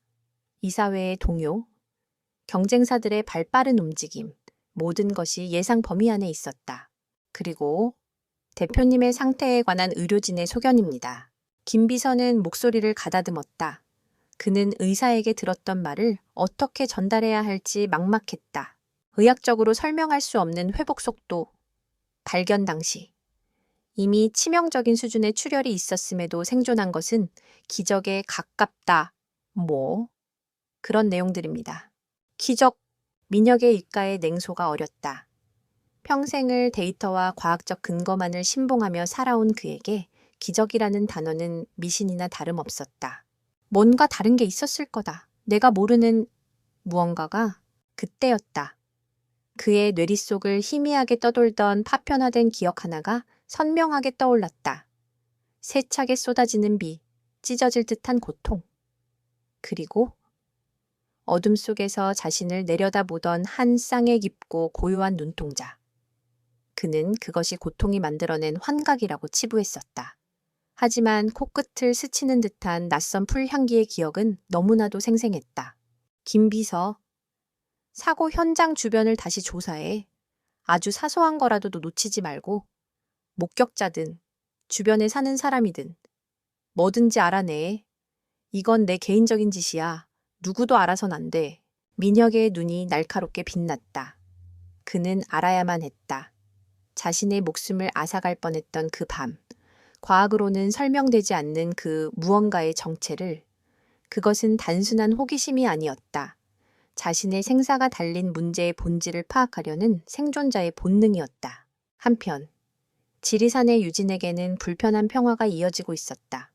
이사회의 동요, 경쟁사들의 발빠른 움직임, 모든 것이 예상 범위 안에 있었다. 그리고 대표님의 상태에 관한 의료진의 소견입니다. 김 비서는 목소리를 가다듬었다. 그는 의사에게 들었던 말을 어떻게 전달해야 할지 막막했다. 의학적으로 설명할 수 없는 회복 속도, 발견 당시. 이미 치명적인 수준의 출혈이 있었음에도 생존한 것은 기적에 가깝다. 그런 내용들입니다. 기적, 민혁의 입가에 냉소가 어렸다. 평생을 데이터와 과학적 근거만을 신봉하며 살아온 그에게 기적이라는 단어는 미신이나 다름없었다. 뭔가 다른 게 있었을 거다. 내가 모르는 무언가가 그때였다. 그의 뇌리 속을 희미하게 떠돌던 파편화된 기억 하나가 선명하게 떠올랐다. 세차게 쏟아지는 비, 찢어질 듯한 고통. 그리고 어둠 속에서 자신을 내려다보던 한 쌍에 깊고 고요한 눈동자. 그는 그것이 고통이 만들어낸 환각이라고 치부했었다. 하지만 코끝을 스치는 듯한 낯선 풀향기의 기억은 너무나도 생생했다. 김 비서, 사고 현장 주변을 다시 조사해. 아주 사소한 거라도 놓치지 말고 목격자든 주변에 사는 사람이든 뭐든지 알아내. 이건 내 개인적인 짓이야. 누구도 알아선 안 돼. 민혁의 눈이 날카롭게 빛났다. 그는 알아야만 했다. 자신의 목숨을 앗아갈 뻔했던 그 밤. 과학으로는 설명되지 않는 그 무언가의 정체를. 그것은 단순한 호기심이 아니었다. 자신의 생사가 달린 문제의 본질을 파악하려는 생존자의 본능이었다. 한편 지리산의 유진에게는 불편한 평화가 이어지고 있었다.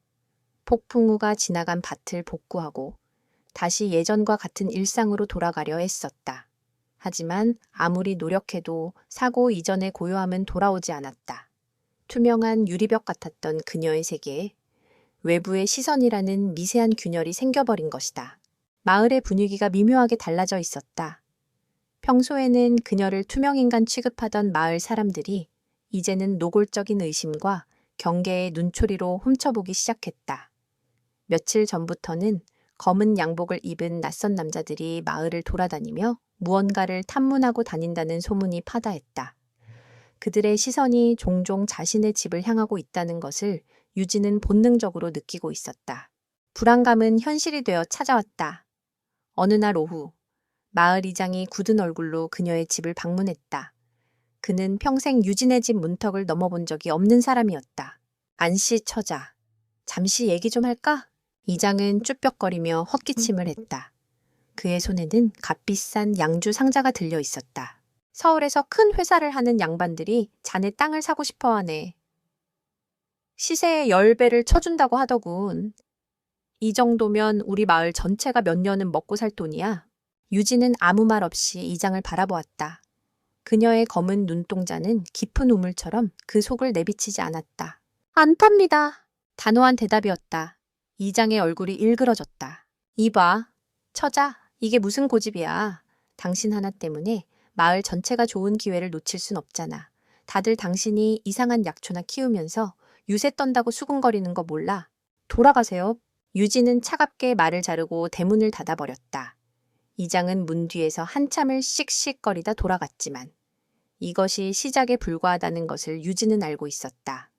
폭풍 우가 지나간 밭을 복구하고 다시 예전과 같은 일상으로 돌아가려 했었다. 하지만 아무리 노력해도 사고 이전의 고요함은 돌아오지 않았다. 투명한 유리벽 같았던 그녀의 세계에 외부의 시선이라는 미세한 균열이 생겨버린 것이다. 마을의 분위기가 미묘하게 달라져 있었다. 평소에는 그녀를 투명인간 취급하던 마을 사람들이 이제는 노골적인 의심과 경계의 눈초리로 훔쳐보기 시작했다. 며칠 전부터는 검은 양복을 입은 낯선 남자들이 마을을 돌아다니며 무언가를 탐문하고 다닌다는 소문이 파다했다. 그들의 시선이 종종 자신의 집을 향하고 있다는 것을 유진은 본능적으로 느끼고 있었다. 불안감은 현실이 되어 찾아왔다. 어느 날 오후, 마을 이장이 굳은 얼굴로 그녀의 집을 방문했다. 그는 평생 유진의 집 문턱을 넘어본 적이 없는 사람이었다. 안씨 처자, 잠시 얘기 좀 할까? 이장은 쭈뼛거리며 헛기침을 했다. 그의 손에는 값비싼 양주 상자가 들려 있었다. 서울에서 큰 회사를 하는 양반들이 자네 땅을 사고 싶어 하네. 시세의 10배를 쳐준다고 하더군. 이 정도면 우리 마을 전체가 몇 년은 먹고 살 돈이야. 유진은 아무 말 없이 이장을 바라보았다. 그녀의 검은 눈동자는 깊은 우물처럼 그 속을 내비치지 않았다. 안 팝니다. 단호한 대답이었다. 이장의 얼굴이 일그러졌다. 이봐, 처자, 이게 무슨 고집이야. 당신 하나 때문에 마을 전체가 좋은 기회를 놓칠 순 없잖아. 다들 당신이 이상한 약초나 키우면서 유세 떤다고 수군거리는 거 몰라. 돌아가세요. 유진은 차갑게 말을 자르고 대문을 닫아버렸다. 이장은 문 뒤에서 한참을 씩씩거리다 돌아갔지만 이것이 시작에 불과하다는 것을 유진은 알고 있었다.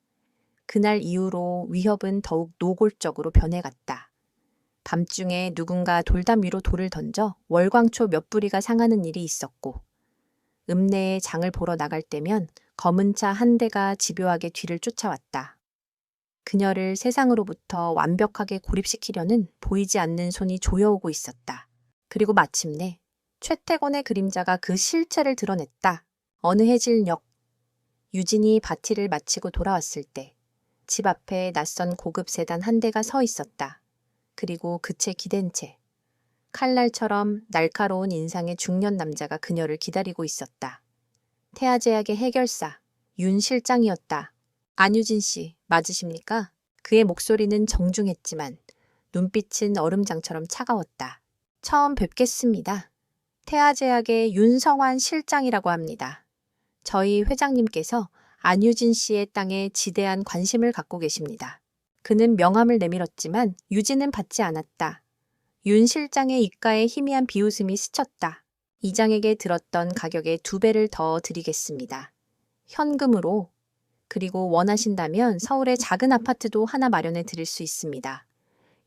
그날 이후로 위협은 더욱 노골적으로 변해갔다. 밤중에 누군가 돌담 위로 돌을 던져 월광초 몇 부리가 상하는 일이 있었고 읍내에 장을 보러 나갈 때면 검은 차 한 대가 집요하게 뒤를 쫓아왔다. 그녀를 세상으로부터 완벽하게 고립시키려는 보이지 않는 손이 조여오고 있었다. 그리고 마침내 최태곤의 그림자가 그 실체를 드러냈다. 어느 해질녘 유진이 바티를 마치고 돌아왔을 때 집 앞에 낯선 고급 세단 한 대가 서 있었다. 그리고 그채 기댄 채 칼날처럼 날카로운 인상의 중년 남자가 그녀를 기다리고 있었다. 태아제약의 해결사 윤 실장이었다. 안유진 씨 맞으십니까? 그의 목소리는 정중했지만 눈빛은 얼음장처럼 차가웠다. 처음 뵙겠습니다. 태아제약의 윤성환 실장이라고 합니다. 저희 회장님께서 안유진 씨의 땅에 지대한 관심을 갖고 계십니다. 그는 명함을 내밀었지만 유진은 받지 않았다. 윤 실장의 입가에 희미한 비웃음이 스쳤다. 이장에게 들었던 가격의 2배를 더 드리겠습니다. 현금으로. 그리고 원하신다면 서울의 작은 아파트도 하나 마련해 드릴 수 있습니다.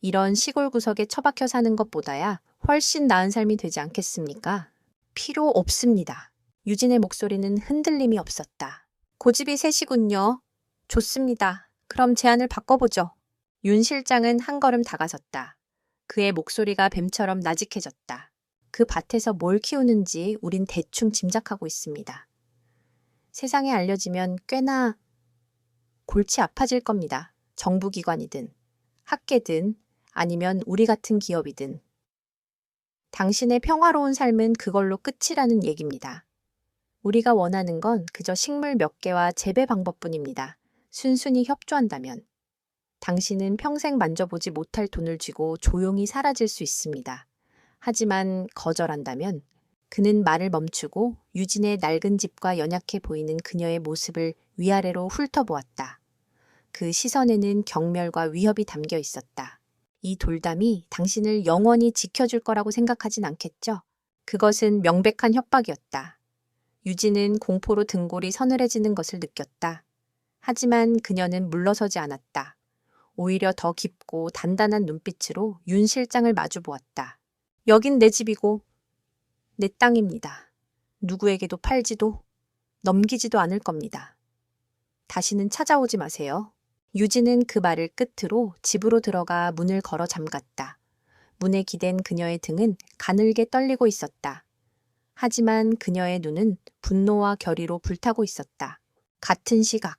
이런 시골 구석에 처박혀 사는 것보다야 훨씬 나은 삶이 되지 않겠습니까? 필요 없습니다. 유진의 목소리는 흔들림이 없었다. 고집이 세시군요. 좋습니다. 그럼 제안을 바꿔보죠. 윤 실장은 한 걸음 다가섰다. 그의 목소리가 뱀처럼 나직해졌다. 그 밭에서 뭘 키우는지 우린 대충 짐작하고 있습니다. 세상에 알려지면 꽤나 골치 아파질 겁니다. 정부기관이든 학계든 아니면 우리 같은 기업이든. 당신의 평화로운 삶은 그걸로 끝이라는 얘기입니다. 우리가 원하는 건 그저 식물 몇 개와 재배 방법뿐입니다. 순순히 협조한다면 당신은 평생 만져보지 못할 돈을 쥐고 조용히 사라질 수 있습니다. 하지만 거절한다면 그는 말을 멈추고 유진의 낡은 집과 연약해 보이는 그녀의 모습을 위아래로 훑어보았다. 그 시선에는 경멸과 위협이 담겨 있었다. 이 돌담이 당신을 영원히 지켜줄 거라고 생각하진 않겠죠? 그것은 명백한 협박이었다. 유진은 공포로 등골이 서늘해지는 것을 느꼈다. 하지만 그녀는 물러서지 않았다. 오히려 더 깊고 단단한 눈빛으로 윤 실장을 마주보았다. 여긴 내 집이고 내 땅입니다. 누구에게도 팔지도 넘기지도 않을 겁니다. 다시는 찾아오지 마세요. 유진은 그 말을 끝으로 집으로 들어가 문을 걸어 잠갔다. 문에 기댄 그녀의 등은 가늘게 떨리고 있었다. 하지만 그녀의 눈은 분노와 결의로 불타고 있었다. 같은 시각,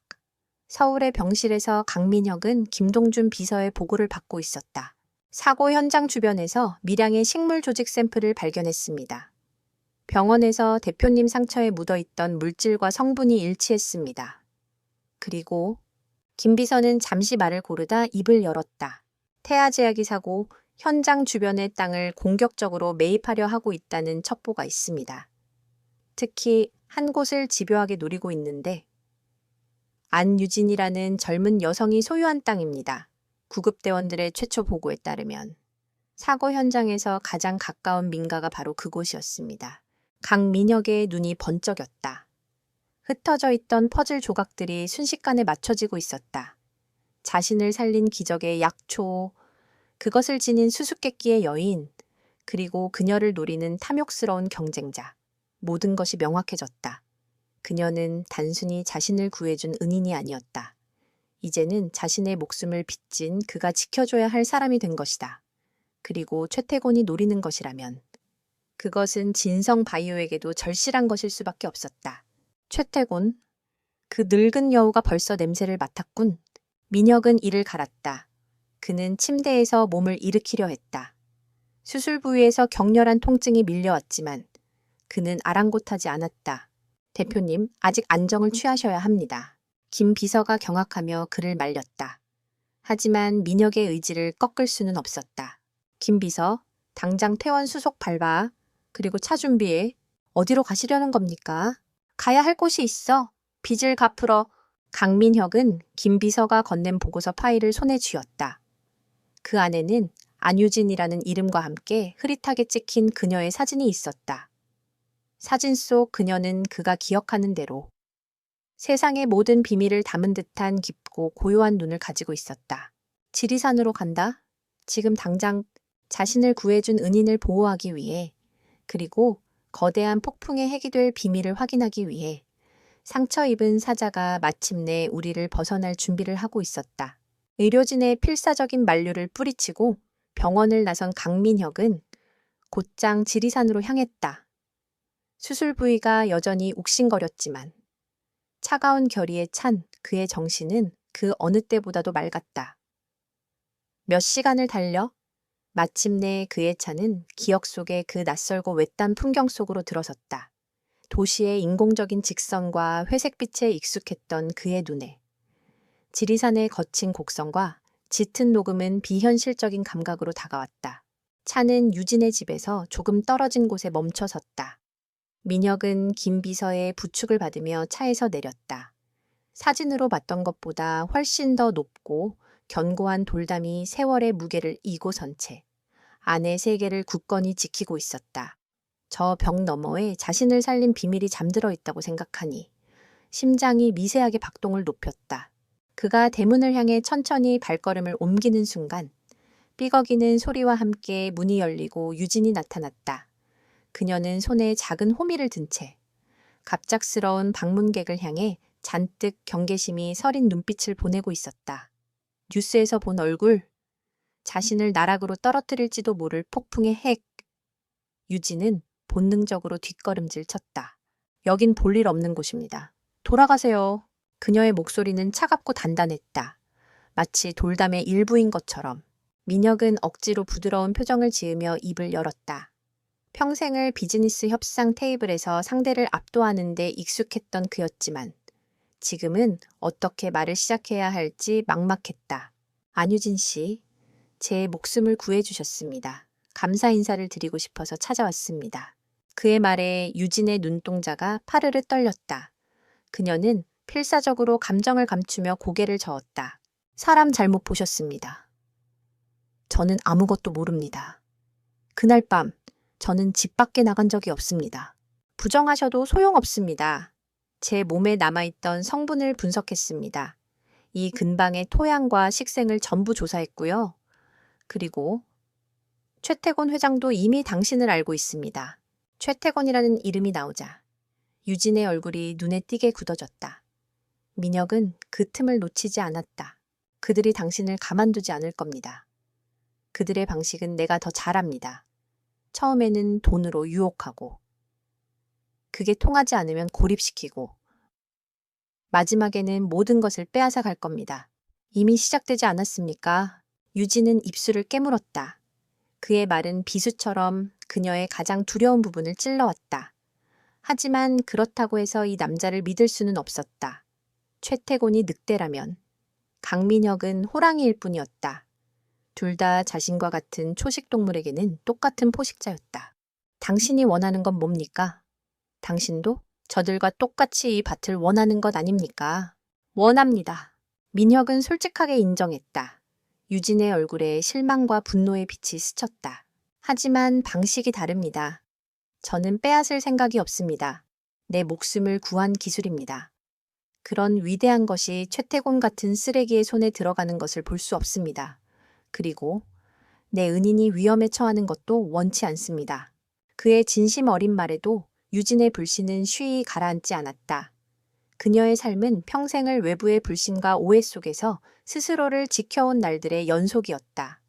서울의 병실에서 강민혁은 김동준 비서의 보고를 받고 있었다. 사고 현장 주변에서 미량의 식물 조직 샘플을 발견했습니다. 병원에서 대표님 상처에 묻어있던 물질과 성분이 일치했습니다. 그리고 김 비서는 잠시 말을 고르다 입을 열었다. 태아제약이 사고 현장 주변의 땅을 공격적으로 매입하려 하고 있다는 첩보가 있습니다. 특히 한 곳을 집요하게 노리고 있는데 안유진이라는 젊은 여성이 소유한 땅입니다. 구급대원들의 최초 보고에 따르면 사고 현장에서 가장 가까운 민가가 바로 그곳이었습니다. 강민혁의 눈이 번쩍였다. 흩어져 있던 퍼즐 조각들이 순식간에 맞춰지고 있었다. 자신을 살린 기적의 약초, 그것을 지닌 수수께끼의 여인, 그리고 그녀를 노리는 탐욕스러운 경쟁자. 모든 것이 명확해졌다. 그녀는 단순히 자신을 구해준 은인이 아니었다. 이제는 자신의 목숨을 빚진 그가 지켜줘야 할 사람이 된 것이다. 그리고 최태곤이 노리는 것이라면 그것은 진성 바이오에게도 절실한 것일 수밖에 없었다. 최태곤, 그 늙은 여우가 벌써 냄새를 맡았군. 민혁은 이를 갈았다. 그는 침대에서 몸을 일으키려 했다. 수술 부위에서 격렬한 통증이 밀려왔지만 그는 아랑곳하지 않았다. 대표님, 아직 안정을 취하셔야 합니다. 김 비서가 경악하며 그를 말렸다. 하지만 민혁의 의지를 꺾을 수는 없었다. 김 비서, 당장 퇴원 수속 밟아. 그리고 차 준비해. 어디로 가시려는 겁니까? 가야 할 곳이 있어. 빚을 갚으러. 강민혁은 김 비서가 건넨 보고서 파일을 손에 쥐었다. 그 안에는 안유진이라는 이름과 함께 흐릿하게 찍힌 그녀의 사진이 있었다. 사진 속 그녀는 그가 기억하는 대로 세상의 모든 비밀을 담은 듯한 깊고 고요한 눈을 가지고 있었다. 지리산으로 간다. 지금 당장 자신을 구해준 은인을 보호하기 위해, 그리고 거대한 폭풍의 핵이 될 비밀을 확인하기 위해 상처 입은 사자가 마침내 우리를 벗어날 준비를 하고 있었다. 의료진의 필사적인 만류를 뿌리치고 병원을 나선 강민혁은 곧장 지리산으로 향했다. 수술 부위가 여전히 욱신거렸지만 차가운 결의에 찬 그의 정신은 그 어느 때보다도 맑았다. 몇 시간을 달려 마침내 그의 차는 기억 속의 그 낯설고 외딴 풍경 속으로 들어섰다. 도시의 인공적인 직선과 회색빛에 익숙했던 그의 눈에 지리산의 거친 곡선과 짙은 녹음은 비현실적인 감각으로 다가왔다. 차는 유진의 집에서 조금 떨어진 곳에 멈춰 섰다. 민혁은 김 비서의 부축을 받으며 차에서 내렸다. 사진으로 봤던 것보다 훨씬 더 높고 견고한 돌담이 세월의 무게를 이고 선 채 안의 세계를 굳건히 지키고 있었다. 저 벽 너머에 자신을 살린 비밀이 잠들어 있다고 생각하니 심장이 미세하게 박동을 높였다. 그가 대문을 향해 천천히 발걸음을 옮기는 순간 삐걱이는 소리와 함께 문이 열리고 유진이 나타났다. 그녀는 손에 작은 호미를 든 채 갑작스러운 방문객을 향해 잔뜩 경계심이 서린 눈빛을 보내고 있었다. 뉴스에서 본 얼굴, 자신을 나락으로 떨어뜨릴지도 모를 폭풍의 핵. 유진은 본능적으로 뒷걸음질 쳤다. 여긴 볼일 없는 곳입니다. 돌아가세요. 그녀의 목소리는 차갑고 단단했다. 마치 돌담의 일부인 것처럼. 민혁은 억지로 부드러운 표정을 지으며 입을 열었다. 평생을 비즈니스 협상 테이블에서 상대를 압도하는 데 익숙했던 그였지만 지금은 어떻게 말을 시작해야 할지 막막했다. 안유진 씨, 제 목숨을 구해주셨습니다. 감사 인사를 드리고 싶어서 찾아왔습니다. 그의 말에 유진의 눈동자가 파르르 떨렸다. 그녀는 필사적으로 감정을 감추며 고개를 저었다. 사람 잘못 보셨습니다. 저는 아무것도 모릅니다. 그날 밤 저는 집 밖에 나간 적이 없습니다. 부정하셔도 소용없습니다. 제 몸에 남아있던 성분을 분석했습니다. 이 근방의 토양과 식생을 전부 조사했고요. 그리고 최태곤 회장도 이미 당신을 알고 있습니다. 최태곤이라는 이름이 나오자 유진의 얼굴이 눈에 띄게 굳어졌다. 민혁은 그 틈을 놓치지 않았다. 그들이 당신을 가만두지 않을 겁니다. 그들의 방식은 내가 더 잘 압니다. 처음에는 돈으로 유혹하고, 그게 통하지 않으면 고립시키고, 마지막에는 모든 것을 빼앗아 갈 겁니다. 이미 시작되지 않았습니까? 유진은 입술을 깨물었다. 그의 말은 비수처럼 그녀의 가장 두려운 부분을 찔러왔다. 하지만 그렇다고 해서 이 남자를 믿을 수는 없었다. 최태곤이 늑대라면 강민혁은 호랑이일 뿐이었다. 둘 다 자신과 같은 초식동물에게는 똑같은 포식자였다. 당신이 원하는 건 뭡니까? 당신도 저들과 똑같이 이 밭을 원하는 것 아닙니까? 원합니다. 민혁은 솔직하게 인정했다. 유진의 얼굴에 실망과 분노의 빛이 스쳤다. 하지만 방식이 다릅니다. 저는 빼앗을 생각이 없습니다. 내 목숨을 구한 기술입니다. 그런 위대한 것이 최태곤 같은 쓰레기의 손에 들어가는 것을 볼 수 없습니다. 그리고 내 은인이 위험에 처하는 것도 원치 않습니다. 그의 진심 어린 말에도 유진의 불신은 쉬이 가라앉지 않았다. 그녀의 삶은 평생을 외부의 불신과 오해 속에서 스스로를 지켜온 날들의 연속이었다.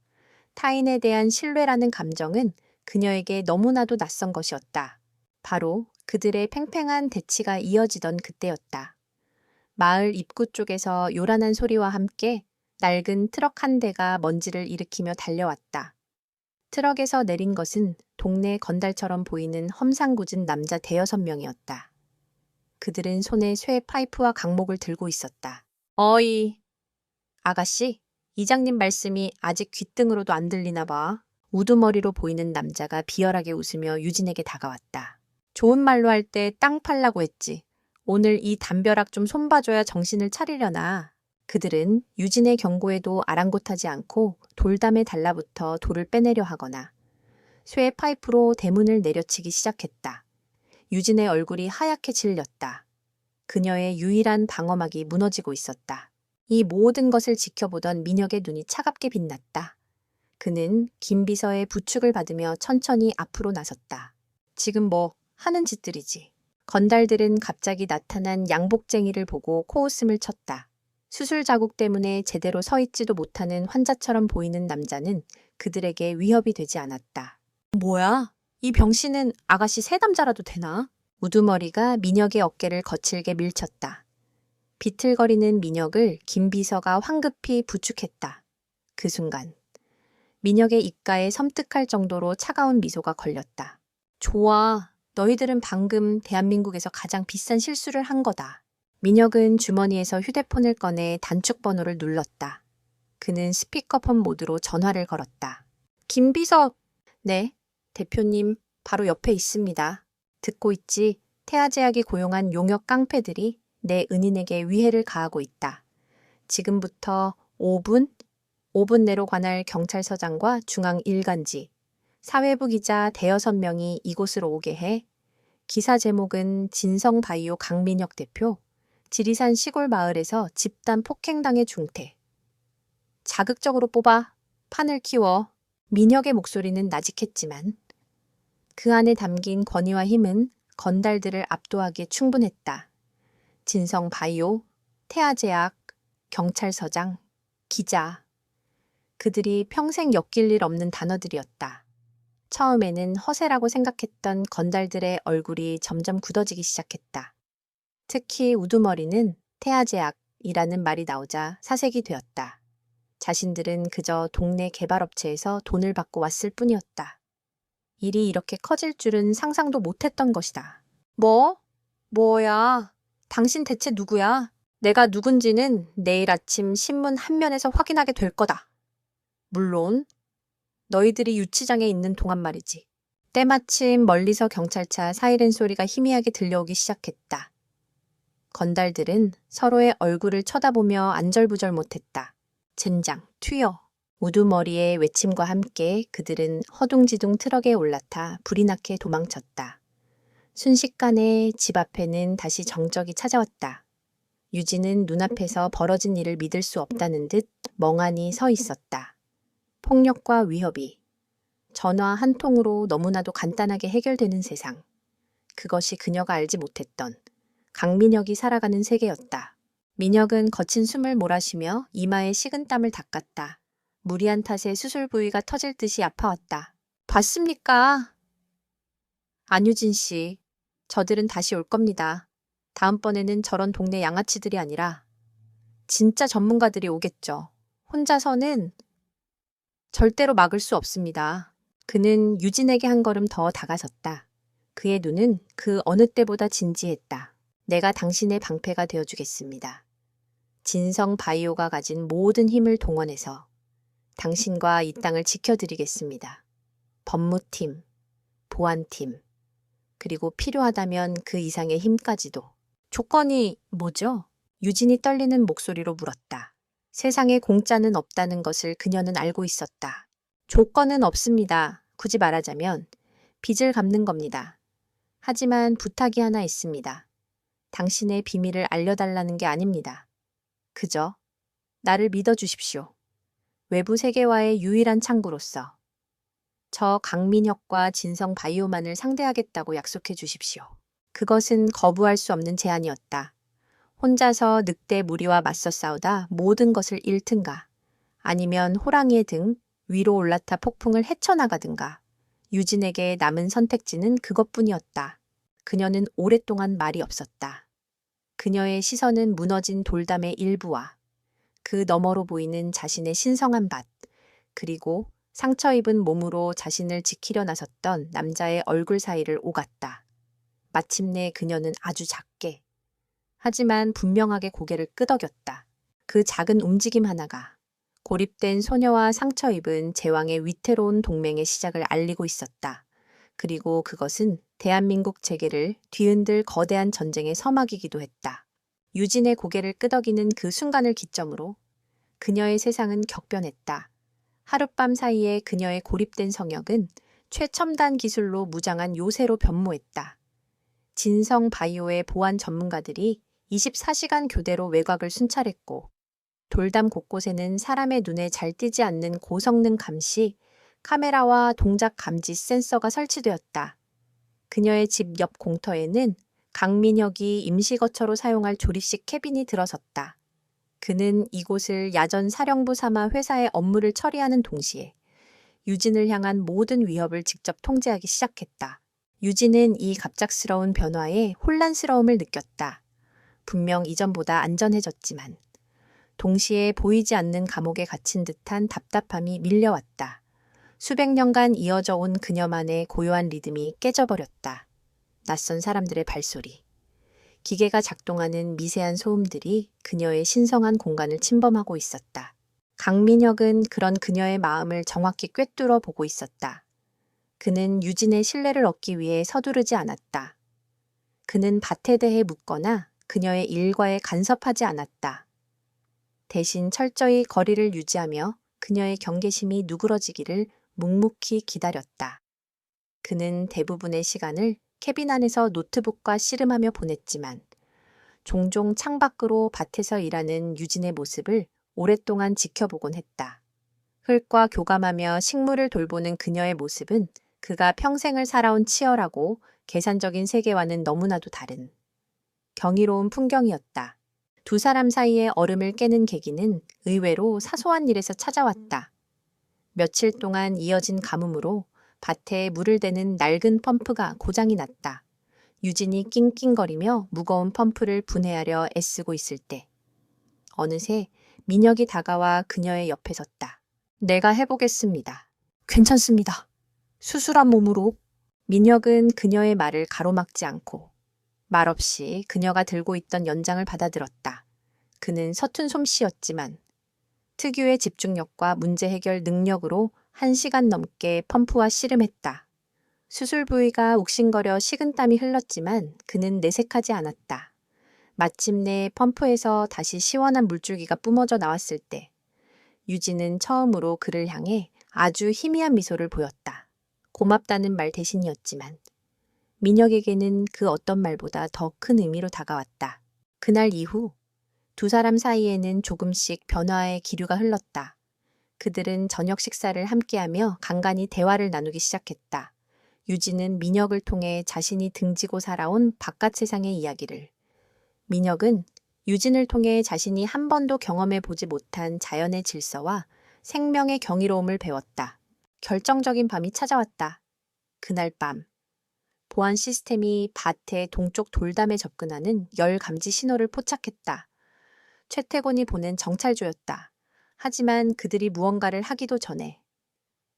타인에 대한 신뢰라는 감정은 그녀에게 너무나도 낯선 것이었다. 바로 그들의 팽팽한 대치가 이어지던 그때였다. 마을 입구 쪽에서 요란한 소리와 함께 낡은 트럭 한 대가 먼지를 일으키며 달려왔다. 트럭에서 내린 것은 동네 건달처럼 보이는 험상궂은 남자 대여섯 명이었다. 그들은 손에 쇠 파이프와 강목을 들고 있었다. 어이, 아가씨, 이장님 말씀이 아직 귓등으로도 안 들리나 봐. 우두머리로 보이는 남자가 비열하게 웃으며 유진에게 다가왔다. 좋은 말로 할 때 땅 팔라고 했지. 오늘 이 담벼락 좀 손봐줘야 정신을 차리려나. 그들은 유진의 경고에도 아랑곳하지 않고 돌담에 달라붙어 돌을 빼내려 하거나 쇠 파이프로 대문을 내려치기 시작했다. 유진의 얼굴이 하얗게 질렸다. 그녀의 유일한 방어막이 무너지고 있었다. 이 모든 것을 지켜보던 민혁의 눈이 차갑게 빛났다. 그는 김 비서의 부축을 받으며 천천히 앞으로 나섰다. 지금 뭐 하는 짓들이지. 건달들은 갑자기 나타난 양복쟁이를 보고 코웃음을 쳤다. 수술 자국 때문에 제대로 서 있지도 못하는 환자처럼 보이는 남자는 그들에게 위협이 되지 않았다. 뭐야? 이 병신은 아가씨 새남자라도 되나? 우두머리가 민혁의 어깨를 거칠게 밀쳤다. 비틀거리는 민혁을 김 비서가 황급히 부축했다. 그 순간 민혁의 입가에 섬뜩할 정도로 차가운 미소가 걸렸다. 좋아. 너희들은 방금 대한민국에서 가장 비싼 실수를 한 거다. 민혁은 주머니에서 휴대폰을 꺼내 단축 번호를 눌렀다. 그는 스피커폰 모드로 전화를 걸었다. 김 비서. 네, 대표님 바로 옆에 있습니다. 듣고 있지? 태아제약이 고용한 용역 깡패들이 내 은인에게 위해를 가하고 있다. 지금부터 5분 내로 관할 경찰서장과 중앙 일간지, 사회부 기자 대여섯 명이 이곳으로 오게 해. 기사 제목은 진성바이오 강민혁 대표, 지리산 시골 마을에서 집단 폭행당해 중태. 자극적으로 뽑아 판을 키워. 민혁의 목소리는 나직했지만 그 안에 담긴 권위와 힘은 건달들을 압도하기에 충분했다. 진성바이오, 태아제약, 경찰서장, 기자. 그들이 평생 엮일 일 없는 단어들이었다. 처음에는 허세라고 생각했던 건달들의 얼굴이 점점 굳어지기 시작했다. 특히 우두머리는 태아제약이라는 말이 나오자 사색이 되었다. 자신들은 그저 동네 개발업체에서 돈을 받고 왔을 뿐이었다. 일이 이렇게 커질 줄은 상상도 못했던 것이다. 뭐야? 당신 대체 누구야? 내가 누군지는 내일 아침 신문 한 면에서 확인하게 될 거다. 물론 너희들이 유치장에 있는 동안 말이지. 때마침 멀리서 경찰차 사이렌 소리가 희미하게 들려오기 시작했다. 건달들은 서로의 얼굴을 쳐다보며 안절부절 못했다. 젠장, 튀어. 우두머리의 외침과 함께 그들은 허둥지둥 트럭에 올라타 불이 나게 도망쳤다. 순식간에 집 앞에는 다시 정적이 찾아왔다. 유진은 눈앞에서 벌어진 일을 믿을 수 없다는 듯 멍하니 서 있었다. 폭력과 위협이 전화 한 통으로 너무나도 간단하게 해결되는 세상. 그것이 그녀가 알지 못했던 강민혁이 살아가는 세계였다. 민혁은 거친 숨을 몰아쉬며 이마에 식은 땀을 닦았다. 무리한 탓에 수술 부위가 터질 듯이 아파왔다. 봤습니까? 안유진 씨, 저들은 다시 올 겁니다. 다음번에는 저런 동네 양아치들이 아니라 진짜 전문가들이 오겠죠. 혼자서는 절대로 막을 수 없습니다. 그는 유진에게 한 걸음 더 다가섰다. 그의 눈은 그 어느 때보다 진지했다. 내가 당신의 방패가 되어주겠습니다. 진성바이오가 가진 모든 힘을 동원해서 당신과 이 땅을 지켜드리겠습니다. 법무팀, 보안팀, 그리고 필요하다면 그 이상의 힘까지도. 조건이 뭐죠? 유진이 떨리는 목소리로 물었다. 세상에 공짜는 없다는 것을 그녀는 알고 있었다. 조건은 없습니다. 굳이 말하자면 빚을 갚는 겁니다. 하지만 부탁이 하나 있습니다. 당신의 비밀을 알려달라는 게 아닙니다. 그저 나를 믿어주십시오. 외부 세계와의 유일한 창구로서 저 강민혁과 진성바이오만을 상대하겠다고 약속해 주십시오. 그것은 거부할 수 없는 제안이었다. 혼자서 늑대 무리와 맞서 싸우다 모든 것을 잃든가 아니면 호랑이의 등 위로 올라타 폭풍을 헤쳐나가든가 유진에게 남은 선택지는 그것뿐이었다. 그녀는 오랫동안 말이 없었다. 그녀의 시선은 무너진 돌담의 일부와 그 너머로 보이는 자신의 신성한 밭, 그리고 상처 입은 몸으로 자신을 지키려 나섰던 남자의 얼굴 사이를 오갔다. 마침내 그녀는 아주 작게, 하지만 분명하게 고개를 끄덕였다. 그 작은 움직임 하나가 고립된 소녀와 상처 입은 제왕의 위태로운 동맹의 시작을 알리고 있었다. 그리고 그것은 대한민국 재계를 뒤흔들 거대한 전쟁의 서막이기도 했다. 유진의 고개를 끄덕이는 그 순간을 기점으로 그녀의 세상은 격변했다. 하룻밤 사이에 그녀의 고립된 성역은 최첨단 기술로 무장한 요새로 변모했다. 진성 바이오의 보안 전문가들이 24시간 교대로 외곽을 순찰했고, 돌담 곳곳에는 사람의 눈에 잘 띄지 않는 고성능 감시, 카메라와 동작 감지 센서가 설치되었다. 그녀의 집 옆 공터에는 강민혁이 임시거처로 사용할 조립식 캐빈이 들어섰다. 그는 이곳을 야전 사령부 삼아 회사의 업무를 처리하는 동시에 유진을 향한 모든 위협을 직접 통제하기 시작했다. 유진은 이 갑작스러운 변화에 혼란스러움을 느꼈다. 분명 이전보다 안전해졌지만 동시에 보이지 않는 감옥에 갇힌 듯한 답답함이 밀려왔다. 수백 년간 이어져 온 그녀만의 고요한 리듬이 깨져버렸다. 낯선 사람들의 발소리, 기계가 작동하는 미세한 소음들이 그녀의 신성한 공간을 침범하고 있었다. 강민혁은 그런 그녀의 마음을 정확히 꿰뚫어 보고 있었다. 그는 유진의 신뢰를 얻기 위해 서두르지 않았다. 그는 밭에 대해 묻거나 그녀의 일과에 간섭하지 않았다. 대신 철저히 거리를 유지하며 그녀의 경계심이 누그러지기를 묵묵히 기다렸다. 그는 대부분의 시간을 캐빈 안에서 노트북과 씨름하며 보냈지만 종종 창밖으로 밭에서 일하는 유진의 모습을 오랫동안 지켜보곤 했다. 흙과 교감하며 식물을 돌보는 그녀의 모습은 그가 평생을 살아온 치열하고 계산적인 세계와는 너무나도 다른 경이로운 풍경이었다. 두 사람 사이의 얼음을 깨는 계기는 의외로 사소한 일에서 찾아왔다. 며칠 동안 이어진 가뭄으로 밭에 물을 대는 낡은 펌프가 고장이 났다. 유진이 낑낑거리며 무거운 펌프를 분해하려 애쓰고 있을 때 어느새 민혁이 다가와 그녀의 옆에 섰다. 내가 해보겠습니다. 괜찮습니다. 수술한 몸으로. 민혁은 그녀의 말을 가로막지 않고 말없이 그녀가 들고 있던 연장을 받아들었다. 그는 서툰 솜씨였지만 특유의 집중력과 문제 해결 능력으로 1시간 넘게 펌프와 씨름했다. 수술 부위가 욱신거려 식은땀이 흘렀지만 그는 내색하지 않았다. 마침내 펌프에서 다시 시원한 물줄기가 뿜어져 나왔을 때 유진은 처음으로 그를 향해 아주 희미한 미소를 보였다. 고맙다는 말 대신이었지만 민혁에게는 그 어떤 말보다 더 큰 의미로 다가왔다. 그날 이후 두 사람 사이에는 조금씩 변화의 기류가 흘렀다. 그들은 저녁 식사를 함께하며 간간히 대화를 나누기 시작했다. 유진은 민혁을 통해 자신이 등지고 살아온 바깥 세상의 이야기를, 민혁은 유진을 통해 자신이 한 번도 경험해 보지 못한 자연의 질서와 생명의 경이로움을 배웠다. 결정적인 밤이 찾아왔다. 그날 밤, 보안 시스템이 밭의 동쪽 돌담에 접근하는 열 감지 신호를 포착했다. 최태곤이 보낸 정찰조였다. 하지만 그들이 무언가를 하기도 전에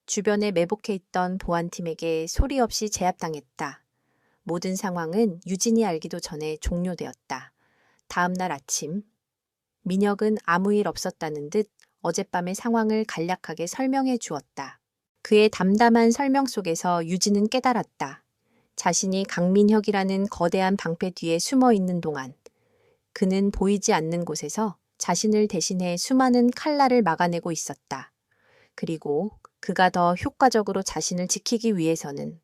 주변에 매복해 있던 보안팀에게 소리 없이 제압당했다. 모든 상황은 유진이 알기도 전에 종료되었다. 다음 날 아침, 민혁은 아무 일 없었다는 듯 어젯밤의 상황을 간략하게 설명해 주었다. 그의 담담한 설명 속에서 유진은 깨달았다. 자신이 강민혁이라는 거대한 방패 뒤에 숨어 있는 동안 그는 보이지 않는 곳에서 자신을 대신해 수많은 칼날을 막아내고 있었다. 그리고 그가 더 효과적으로 자신을 지키기 위해서는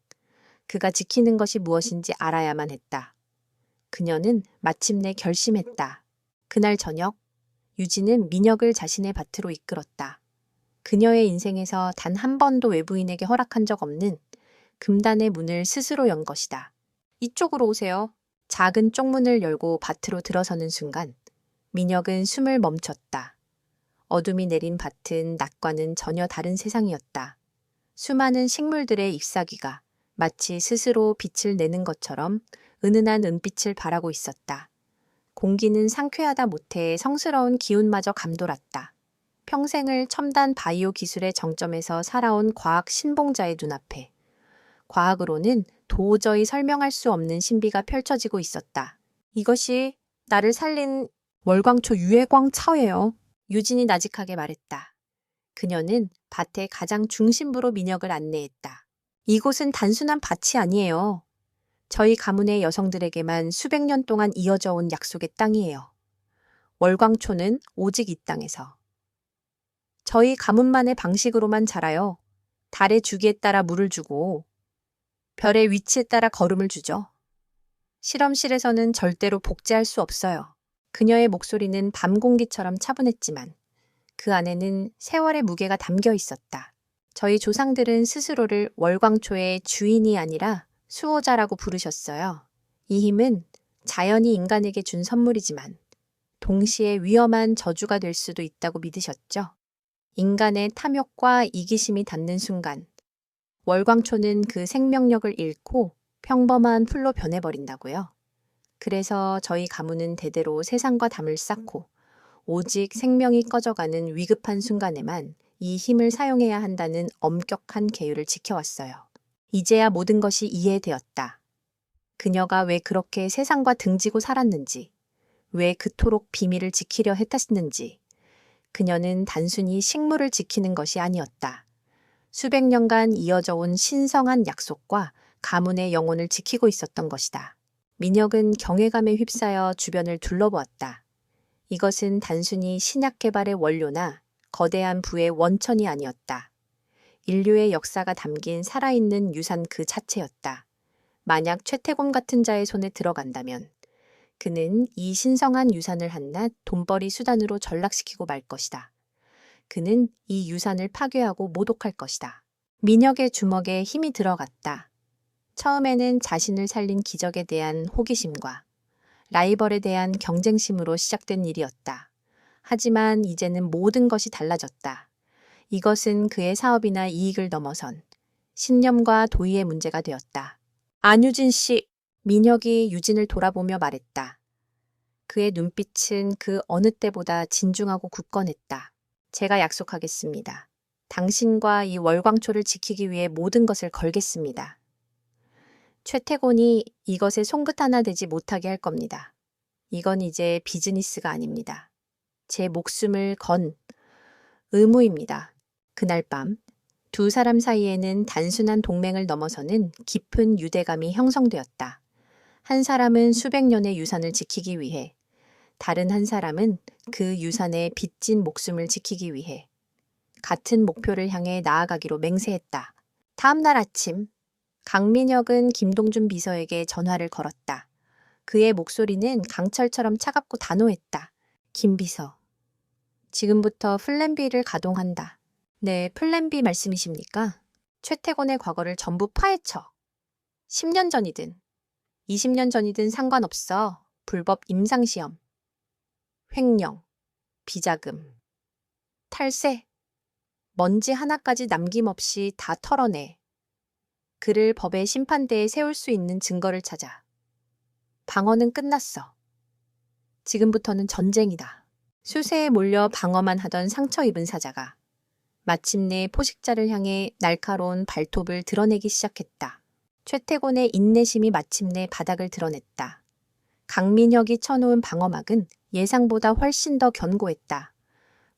그가 지키는 것이 무엇인지 알아야만 했다. 그녀는 마침내 결심했다. 그날 저녁, 유진은 민혁을 자신의 밭으로 이끌었다. 그녀의 인생에서 단 한 번도 외부인에게 허락한 적 없는 금단의 문을 스스로 연 것이다. 이쪽으로 오세요. 작은 쪽문을 열고 밭으로 들어서는 순간 민혁은 숨을 멈췄다. 어둠이 내린 밭은 낮과는 전혀 다른 세상이었다. 수많은 식물들의 잎사귀가 마치 스스로 빛을 내는 것처럼 은은한 은빛을 발하고 있었다. 공기는 상쾌하다 못해 성스러운 기운마저 감돌았다. 평생을 첨단 바이오 기술의 정점에서 살아온 과학 신봉자의 눈앞에 과학으로는 도저히 설명할 수 없는 신비가 펼쳐지고 있었다. 이것이 나를 살린 월광초 유해광차예요. 유진이 나직하게 말했다. 그녀는 밭의 가장 중심부로 민혁을 안내했다. 이곳은 단순한 밭이 아니에요. 저희 가문의 여성들에게만 수백 년 동안 이어져 온 약속의 땅이에요. 월광초는 오직 이 땅에서. 저희 가문만의 방식으로만 자라요. 달의 주기에 따라 물을 주고 별의 위치에 따라 거름을 주죠. 실험실에서는 절대로 복제할 수 없어요. 그녀의 목소리는 밤 공기처럼 차분했지만 그 안에는 세월의 무게가 담겨 있었다. 저희 조상들은 스스로를 월광초의 주인이 아니라 수호자라고 부르셨어요. 이 힘은 자연이 인간에게 준 선물이지만 동시에 위험한 저주가 될 수도 있다고 믿으셨죠. 인간의 탐욕과 이기심이 닿는 순간 월광초는 그 생명력을 잃고 평범한 풀로 변해버린다고요. 그래서 저희 가문은 대대로 세상과 담을 쌓고 오직 생명이 꺼져가는 위급한 순간에만 이 힘을 사용해야 한다는 엄격한 계율을 지켜왔어요. 이제야 모든 것이 이해되었다. 그녀가 왜 그렇게 세상과 등지고 살았는지, 왜 그토록 비밀을 지키려 했었는지. 그녀는 단순히 식물을 지키는 것이 아니었다. 수백 년간 이어져 온 신성한 약속과 가문의 영혼을 지키고 있었던 것이다. 민혁은 경외감에 휩싸여 주변을 둘러보았다. 이것은 단순히 신약 개발의 원료나 거대한 부의 원천이 아니었다. 인류의 역사가 담긴 살아있는 유산 그 자체였다. 만약 최태곤 같은 자의 손에 들어간다면 그는 이 신성한 유산을 한낱 돈벌이 수단으로 전락시키고 말 것이다. 그는 이 유산을 파괴하고 모독할 것이다. 민혁의 주먹에 힘이 들어갔다. 처음에는 자신을 살린 기적에 대한 호기심과 라이벌에 대한 경쟁심으로 시작된 일이었다. 하지만 이제는 모든 것이 달라졌다. 이것은 그의 사업이나 이익을 넘어선 신념과 도의의 문제가 되었다. 안유진 씨, 민혁이 유진을 돌아보며 말했다. 그의 눈빛은 그 어느 때보다 진중하고 굳건했다. 제가 약속하겠습니다. 당신과 이 월광초를 지키기 위해 모든 것을 걸겠습니다. 최태곤이 이것에 손끝 하나 대지 못하게 할 겁니다. 이건 이제 비즈니스가 아닙니다. 제 목숨을 건 의무입니다. 그날 밤 두 사람 사이에는 단순한 동맹을 넘어서는 깊은 유대감이 형성되었다. 한 사람은 수백 년의 유산을 지키기 위해, 다른 한 사람은 그 유산의 빚진 목숨을 지키기 위해 같은 목표를 향해 나아가기로 맹세했다. 다음 날 아침, 강민혁은 김동준 비서에게 전화를 걸었다. 그의 목소리는 강철처럼 차갑고 단호했다. 김 비서, 지금부터 플랜 B를 가동한다. 네, 플랜 B 말씀이십니까? 최태곤의 과거를 전부 파헤쳐. 10년 전이든 20년 전이든 상관없어. 불법 임상시험, 횡령, 비자금, 탈세, 먼지 하나까지 남김없이 다 털어내. 그를 법의 심판대에 세울 수 있는 증거를 찾아. 방어는 끝났어. 지금부터는 전쟁이다. 수세에 몰려 방어만 하던 상처 입은 사자가 마침내 포식자를 향해 날카로운 발톱을 드러내기 시작했다. 최태곤의 인내심이 마침내 바닥을 드러냈다. 강민혁이 쳐놓은 방어막은 예상보다 훨씬 더 견고했다.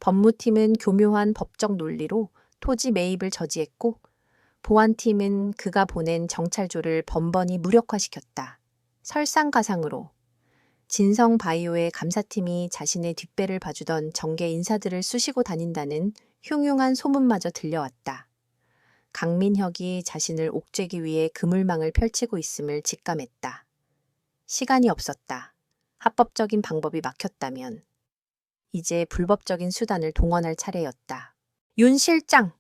법무팀은 교묘한 법적 논리로 토지 매입을 저지했고 보안팀은 그가 보낸 정찰조를 번번이 무력화시켰다. 설상가상으로 진성바이오의 감사팀이 자신의 뒷배를 봐주던 정계 인사들을 쑤시고 다닌다는 흉흉한 소문마저 들려왔다. 강민혁이 자신을 옥죄기 위해 그물망을 펼치고 있음을 직감했다. 시간이 없었다. 합법적인 방법이 막혔다면 이제 불법적인 수단을 동원할 차례였다. 윤 실장,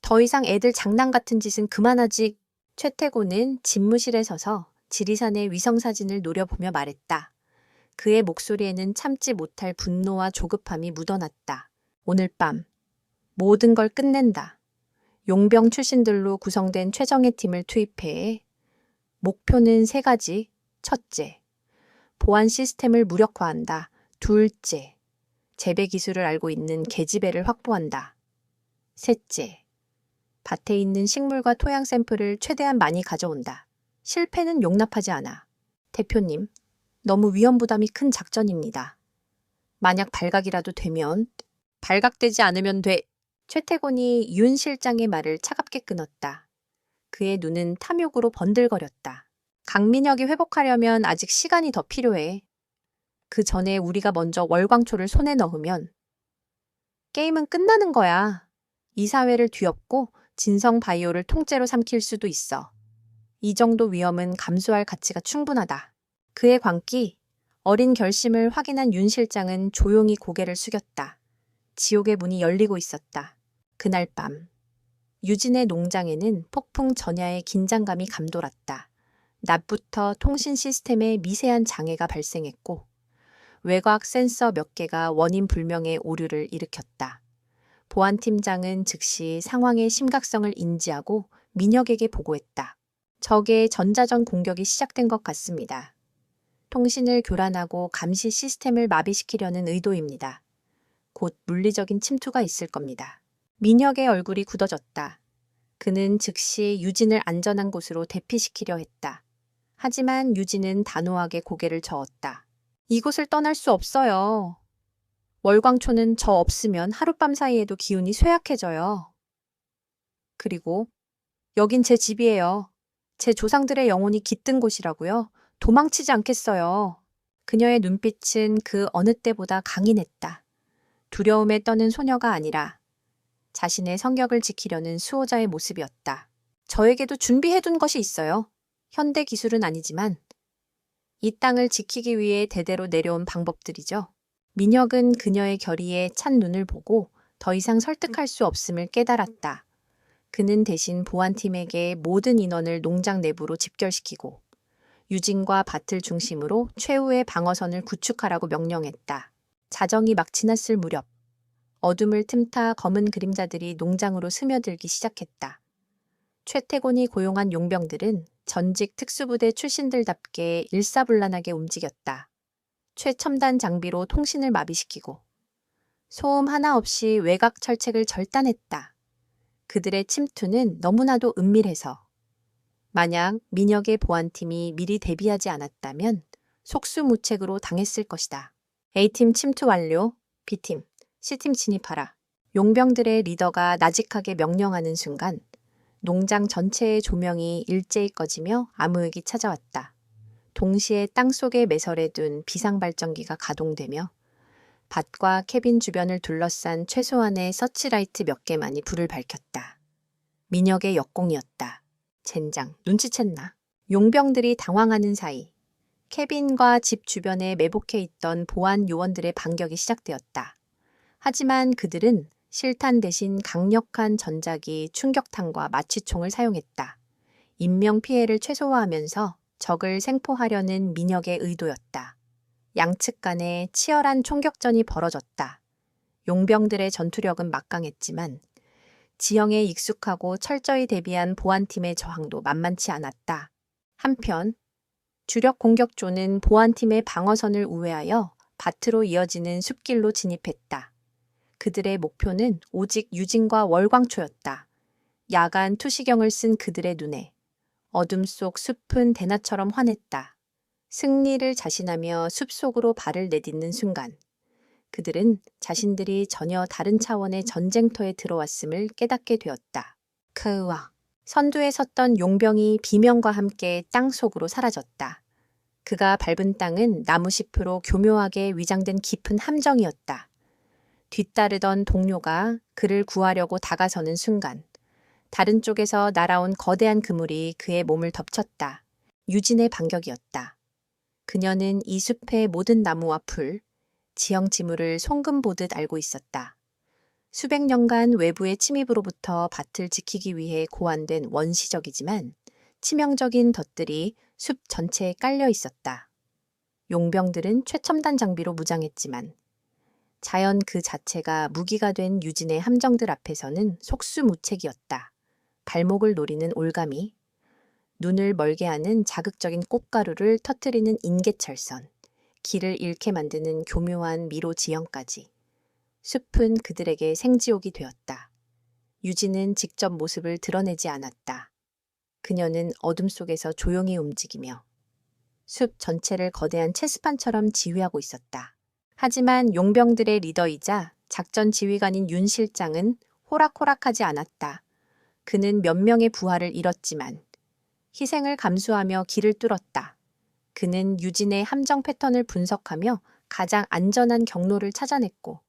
더 이상 애들 장난 같은 짓은 그만하지. 최태곤은 집무실에 서서 지리산의 위성사진을 노려보며 말했다. 그의 목소리에는 참지 못할 분노와 조급함이 묻어났다. 오늘 밤 모든 걸 끝낸다. 용병 출신들로 구성된 최정예 팀을 투입해 목표는 3가지. 첫째, 보안 시스템을 무력화한다. 둘째, 재배 기술을 알고 있는 계지배를 확보한다. 셋째, 밭에 있는 식물과 토양 샘플을 최대한 많이 가져온다. 실패는 용납하지 않아. 대표님, 너무 위험 부담이 큰 작전입니다. 만약 발각이라도 되면 발각되지 않으면 돼. 최태곤이 윤 실장의 말을 차갑게 끊었다. 그의 눈은 탐욕으로 번들거렸다. 강민혁이 회복하려면 아직 시간이 더 필요해. 그 전에 우리가 먼저 월광초를 손에 넣으면 게임은 끝나는 거야. 이 사회를 뒤엎고 진성 바이오를 통째로 삼킬 수도 있어. 이 정도 위험은 감수할 가치가 충분하다. 그의 광기, 어린 결심을 확인한 윤 실장은 조용히 고개를 숙였다. 지옥의 문이 열리고 있었다. 그날 밤, 유진의 농장에는 폭풍 전야의 긴장감이 감돌았다. 낮부터 통신 시스템에 미세한 장애가 발생했고 외곽 센서 몇 개가 원인 불명의 오류를 일으켰다. 보안팀장은 즉시 상황의 심각성을 인지하고 민혁에게 보고했다. 적의 전자전 공격이 시작된 것 같습니다. 통신을 교란하고 감시 시스템을 마비시키려는 의도입니다. 곧 물리적인 침투가 있을 겁니다. 민혁의 얼굴이 굳어졌다. 그는 즉시 유진을 안전한 곳으로 대피시키려 했다. 하지만 유진은 단호하게 고개를 저었다. 이곳을 떠날 수 없어요. 월광초는 저 없으면 하룻밤 사이에도 기운이 쇠약해져요. 그리고 여긴 제 집이에요. 제 조상들의 영혼이 깃든 곳이라고요. 도망치지 않겠어요. 그녀의 눈빛은 그 어느 때보다 강인했다. 두려움에 떠는 소녀가 아니라 자신의 성격을 지키려는 수호자의 모습이었다. 저에게도 준비해둔 것이 있어요. 현대 기술은 아니지만 이 땅을 지키기 위해 대대로 내려온 방법들이죠. 민혁은 그녀의 결의에 찬 눈을 보고 더 이상 설득할 수 없음을 깨달았다. 그는 대신 보안팀에게 모든 인원을 농장 내부로 집결시키고 유진과 밭을 중심으로 최후의 방어선을 구축하라고 명령했다. 자정이 막 지났을 무렵 어둠을 틈타 검은 그림자들이 농장으로 스며들기 시작했다. 최태곤이 고용한 용병들은 전직 특수부대 출신들답게 일사불란하게 움직였다. 최첨단 장비로 통신을 마비시키고 소음 하나 없이 외곽 철책을 절단했다. 그들의 침투는 너무나도 은밀해서 만약 민혁의 보안팀이 미리 대비하지 않았다면 속수무책으로 당했을 것이다. A팀 침투 완료, B팀, C팀 진입하라. 용병들의 리더가 나직하게 명령하는 순간 농장 전체의 조명이 일제히 꺼지며 암흑이 찾아왔다. 동시에 땅속에 매설해 둔 비상발전기가 가동되며 밭과 캐빈 주변을 둘러싼 최소한의 서치라이트 몇 개만이 불을 밝혔다. 민혁의 역공이었다. 젠장, 눈치챘나? 용병들이 당황하는 사이 캐빈과 집 주변에 매복해 있던 보안 요원들의 반격이 시작되었다. 하지만 그들은 실탄 대신 강력한 전자기, 충격탄과 마취총을 사용했다. 인명피해를 최소화하면서 적을 생포하려는 민혁의 의도였다. 양측 간에 치열한 총격전이 벌어졌다. 용병들의 전투력은 막강했지만 지형에 익숙하고 철저히 대비한 보안팀의 저항도 만만치 않았다. 한편 주력 공격조는 보안팀의 방어선을 우회하여 밭으로 이어지는 숲길로 진입했다. 그들의 목표는 오직 유진과 월광초였다. 야간 투시경을 쓴 그들의 눈에 어둠 속 숲은 대낮처럼 환했다. 승리를 자신하며 숲속으로 발을 내딛는 순간 그들은 자신들이 전혀 다른 차원의 전쟁터에 들어왔음을 깨닫게 되었다. 크으와 선두에 섰던 용병이 비명과 함께 땅속으로 사라졌다. 그가 밟은 땅은 나무잎으로 교묘하게 위장된 깊은 함정이었다. 뒤따르던 동료가 그를 구하려고 다가서는 순간 다른 쪽에서 날아온 거대한 그물이 그의 몸을 덮쳤다. 유진의 반격이었다. 그녀는 이 숲의 모든 나무와 풀, 지형 지물을 송금 보듯 알고 있었다. 수백 년간 외부의 침입으로부터 밭을 지키기 위해 고안된 원시적이지만 치명적인 덫들이 숲 전체에 깔려 있었다. 용병들은 최첨단 장비로 무장했지만 자연 그 자체가 무기가 된 유진의 함정들 앞에서는 속수무책이었다. 발목을 노리는 올가미, 눈을 멀게 하는 자극적인 꽃가루를 터뜨리는 인계철선, 길을 잃게 만드는 교묘한 미로 지형까지. 숲은 그들에게 생지옥이 되었다. 유진은 직접 모습을 드러내지 않았다. 그녀는 어둠 속에서 조용히 움직이며 숲 전체를 거대한 체스판처럼 지휘하고 있었다. 하지만 용병들의 리더이자 작전 지휘관인 윤 실장은 호락호락하지 않았다. 그는 몇 명의 부하를 잃었지만 희생을 감수하며 길을 뚫었다. 그는 유진의 함정 패턴을 분석하며 가장 안전한 경로를 찾아냈고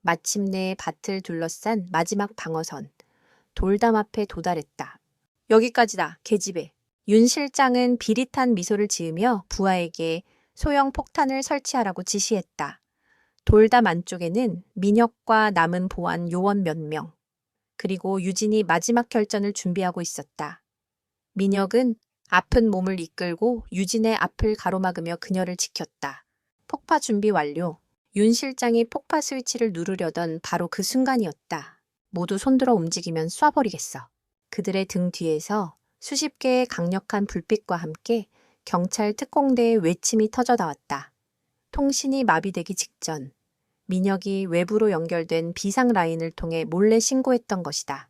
마침내 밭을 둘러싼 마지막 방어선, 돌담 앞에 도달했다. 여기까지다, 계집애. 윤 실장은 비릿한 미소를 지으며 부하에게 소형 폭탄을 설치하라고 지시했다. 돌담 안쪽에는 민혁과 남은 보안 요원 몇 명, 그리고 유진이 마지막 결전을 준비하고 있었다. 민혁은 아픈 몸을 이끌고 유진의 앞을 가로막으며 그녀를 지켰다. 폭파 준비 완료. 윤 실장이 폭파 스위치를 누르려던 바로 그 순간이었다. 모두 손들어 움직이면 쏴버리겠어. 그들의 등 뒤에서 수십 개의 강력한 불빛과 함께 경찰 특공대의 외침이 터져 나왔다. 통신이 마비되기 직전 민혁이 외부로 연결된 비상 라인을 통해 몰래 신고했던 것이다.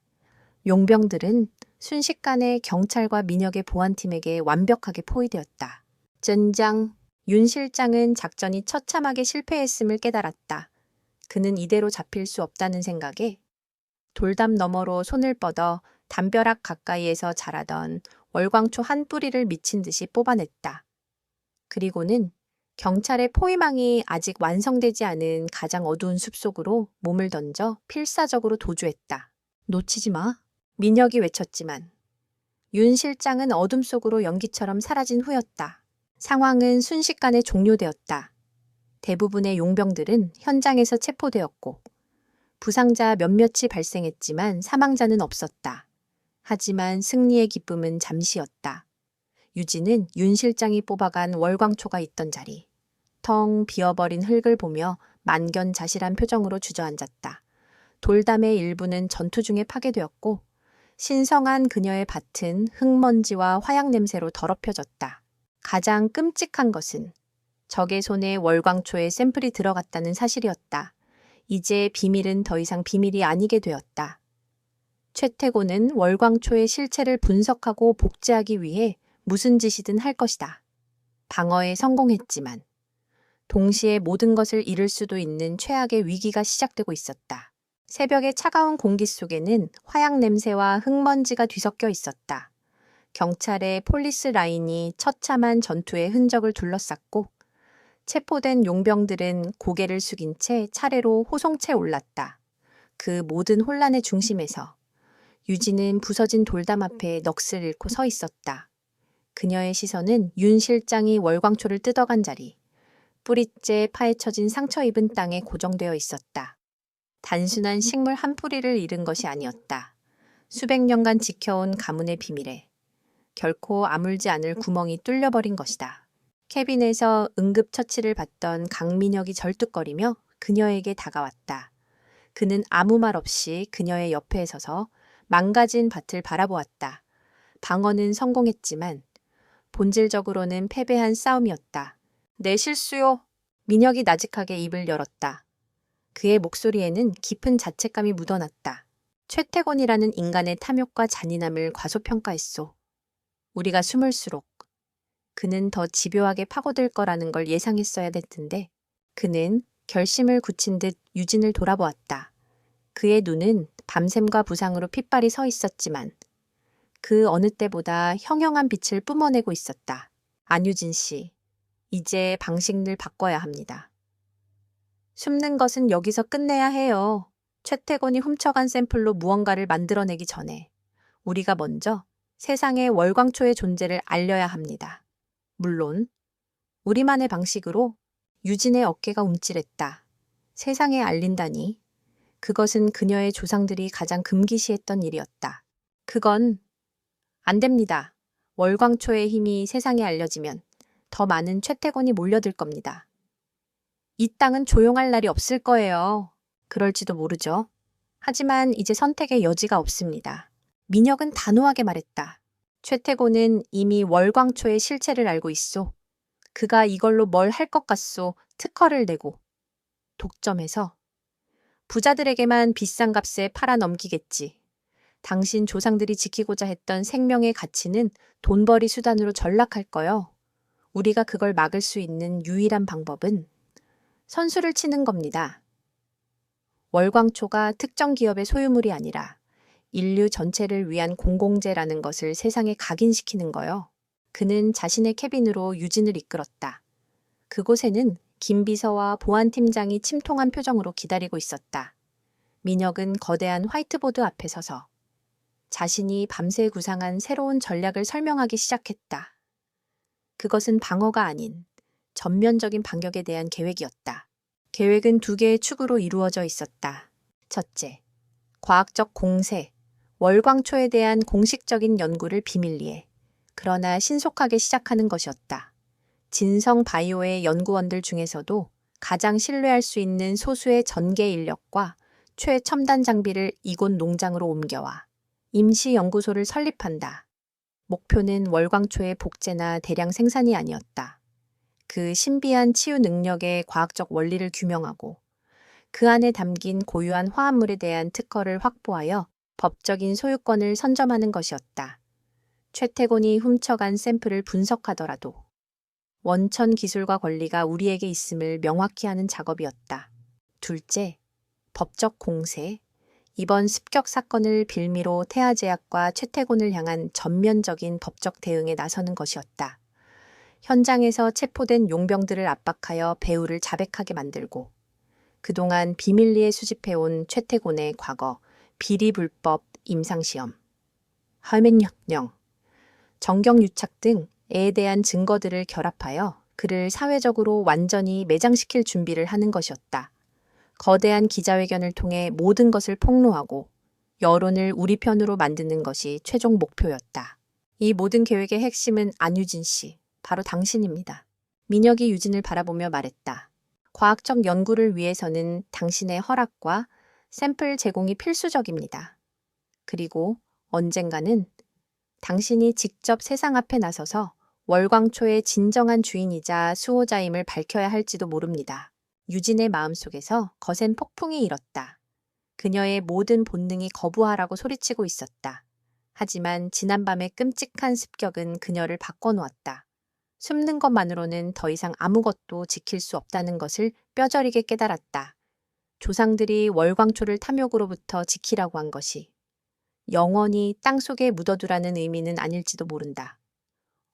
용병들은 순식간에 경찰과 민혁의 보안팀에게 완벽하게 포위되었다. 젠장, 윤 실장은 작전이 처참하게 실패했음을 깨달았다. 그는 이대로 잡힐 수 없다는 생각에 돌담 너머로 손을 뻗어 담벼락 가까이에서 자라던 월광초 한 뿌리를 미친 듯이 뽑아냈다. 그리고는 경찰의 포위망이 아직 완성되지 않은 가장 어두운 숲속으로 몸을 던져 필사적으로 도주했다. 놓치지 마. 민혁이 외쳤지만 윤 실장은 어둠 속으로 연기처럼 사라진 후였다. 상황은 순식간에 종료되었다. 대부분의 용병들은 현장에서 체포되었고 부상자 몇몇이 발생했지만 사망자는 없었다. 하지만 승리의 기쁨은 잠시였다. 유진은 윤 실장이 뽑아간 월광초가 있던 자리, 텅 비어버린 흙을 보며 만견자실한 표정으로 주저앉았다. 돌담의 일부는 전투 중에 파괴되었고 신성한 그녀의 밭은 흙먼지와 화약 냄새로 더럽혀졌다. 가장 끔찍한 것은 적의 손에 월광초의 샘플이 들어갔다는 사실이었다. 이제 비밀은 더 이상 비밀이 아니게 되었다. 최태고는 월광초의 실체를 분석하고 복제하기 위해 무슨 짓이든 할 것이다. 방어에 성공했지만 동시에 모든 것을 잃을 수도 있는 최악의 위기가 시작되고 있었다. 새벽의 차가운 공기 속에는 화약 냄새와 흙먼지가 뒤섞여 있었다. 경찰의 폴리스 라인이 처참한 전투의 흔적을 둘러쌌고 체포된 용병들은 고개를 숙인 채 차례로 호송채 올랐다. 그 모든 혼란의 중심에서 유진은 부서진 돌담 앞에 넋을 잃고 서 있었다. 그녀의 시선은 윤 실장이 월광초를 뜯어간 자리, 뿌리째 파헤쳐진 상처 입은 땅에 고정되어 있었다. 단순한 식물 한 뿌리를 잃은 것이 아니었다. 수백 년간 지켜온 가문의 비밀에 결코 아물지 않을 구멍이 뚫려버린 것이다. 캐빈에서 응급처치를 받던 강민혁이 절뚝거리며 그녀에게 다가왔다. 그는 아무 말 없이 그녀의 옆에 서서 망가진 밭을 바라보았다. 방어는 성공했지만 본질적으로는 패배한 싸움이었다. 내 실수요. 민혁이 나직하게 입을 열었다. 그의 목소리에는 깊은 자책감이 묻어났다. 최태곤이라는 인간의 탐욕과 잔인함을 과소평가했소. 우리가 숨을수록 그는 더 집요하게 파고들 거라는 걸 예상했어야 됐는데 그는 결심을 굳힌 듯 유진을 돌아보았다. 그의 눈은 밤샘과 부상으로 핏발이 서 있었지만 그 어느 때보다 형형한 빛을 뿜어내고 있었다. 안유진 씨, 이제 방식을 바꿔야 합니다. 숨는 것은 여기서 끝내야 해요. 최태곤이 훔쳐간 샘플로 무언가를 만들어내기 전에 우리가 먼저 세상에 월광초의 존재를 알려야 합니다. 물론 우리만의 방식으로. 유진의 어깨가 움찔했다. 세상에 알린다니. 그것은 그녀의 조상들이 가장 금기시했던 일이었다. 그건 안 됩니다. 월광초의 힘이 세상에 알려지면 더 많은 최태곤이 몰려들 겁니다. 이 땅은 조용할 날이 없을 거예요. 그럴지도 모르죠. 하지만 이제 선택의 여지가 없습니다. 민혁은 단호하게 말했다. 최태곤은 이미 월광초의 실체를 알고 있소. 그가 이걸로 뭘 할 것 같소. 특허를 내고. 독점해서 부자들에게만 비싼 값에 팔아 넘기겠지. 당신 조상들이 지키고자 했던 생명의 가치는 돈벌이 수단으로 전락할 거요. 우리가 그걸 막을 수 있는 유일한 방법은 선수를 치는 겁니다. 월광초가 특정 기업의 소유물이 아니라 인류 전체를 위한 공공재라는 것을 세상에 각인시키는 거요. 그는 자신의 캐빈으로 유진을 이끌었다. 그곳에는 김 비서와 보안팀장이 침통한 표정으로 기다리고 있었다. 민혁은 거대한 화이트보드 앞에 서서 자신이 밤새 구상한 새로운 전략을 설명하기 시작했다. 그것은 방어가 아닌 전면적인 반격에 대한 계획이었다. 계획은 두 개의 축으로 이루어져 있었다. 첫째, 과학적 공세, 월광초에 대한 공식적인 연구를 비밀리에 그러나 신속하게 시작하는 것이었다. 진성 바이오의 연구원들 중에서도 가장 신뢰할 수 있는 소수의 전계 인력과 최첨단 장비를 이곳 농장으로 옮겨와 임시 연구소를 설립한다. 목표는 월광초의 복제나 대량 생산이 아니었다. 그 신비한 치유 능력의 과학적 원리를 규명하고 그 안에 담긴 고유한 화합물에 대한 특허를 확보하여 법적인 소유권을 선점하는 것이었다. 최태곤이 훔쳐간 샘플을 분석하더라도 원천 기술과 권리가 우리에게 있음을 명확히 하는 작업이었다. 둘째, 법적 공세. 이번 습격 사건을 빌미로 태아제약과 최태곤을 향한 전면적인 법적 대응에 나서는 것이었다. 현장에서 체포된 용병들을 압박하여 배우를 자백하게 만들고 그동안 비밀리에 수집해온 최태곤의 과거, 비리불법 임상시험, 하면혁령, 정경유착 등에 대한 증거들을 결합하여 그를 사회적으로 완전히 매장시킬 준비를 하는 것이었다. 거대한 기자회견을 통해 모든 것을 폭로하고 여론을 우리 편으로 만드는 것이 최종 목표였다. 이 모든 계획의 핵심은 안유진 씨, 바로 당신입니다. 민혁이 유진을 바라보며 말했다. 과학적 연구를 위해서는 당신의 허락과 샘플 제공이 필수적입니다. 그리고 언젠가는 당신이 직접 세상 앞에 나서서 월광초의 진정한 주인이자 수호자임을 밝혀야 할지도 모릅니다. 유진의 마음속에서 거센 폭풍이 일었다. 그녀의 모든 본능이 거부하라고 소리치고 있었다. 하지만 지난밤의 끔찍한 습격은 그녀를 바꿔놓았다. 숨는 것만으로는 더 이상 아무것도 지킬 수 없다는 것을 뼈저리게 깨달았다. 조상들이 월광초를 탐욕으로부터 지키라고 한 것이 영원히 땅속에 묻어두라는 의미는 아닐지도 모른다.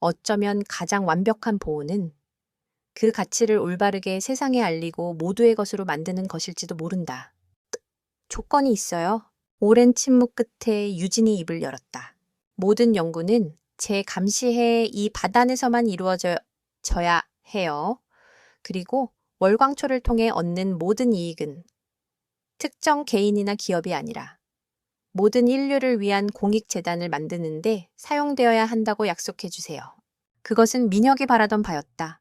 어쩌면 가장 완벽한 보호는 그 가치를 올바르게 세상에 알리고 모두의 것으로 만드는 것일지도 모른다. 조건이 있어요. 오랜 침묵 끝에 유진이 입을 열었다. 모든 연구는 제 감시해 이 바단에서만 이루어져야 해요. 그리고 월광초를 통해 얻는 모든 이익은 특정 개인이나 기업이 아니라 모든 인류를 위한 공익재단을 만드는데 사용되어야 한다고 약속해 주세요. 그것은 민혁이 바라던 바였다.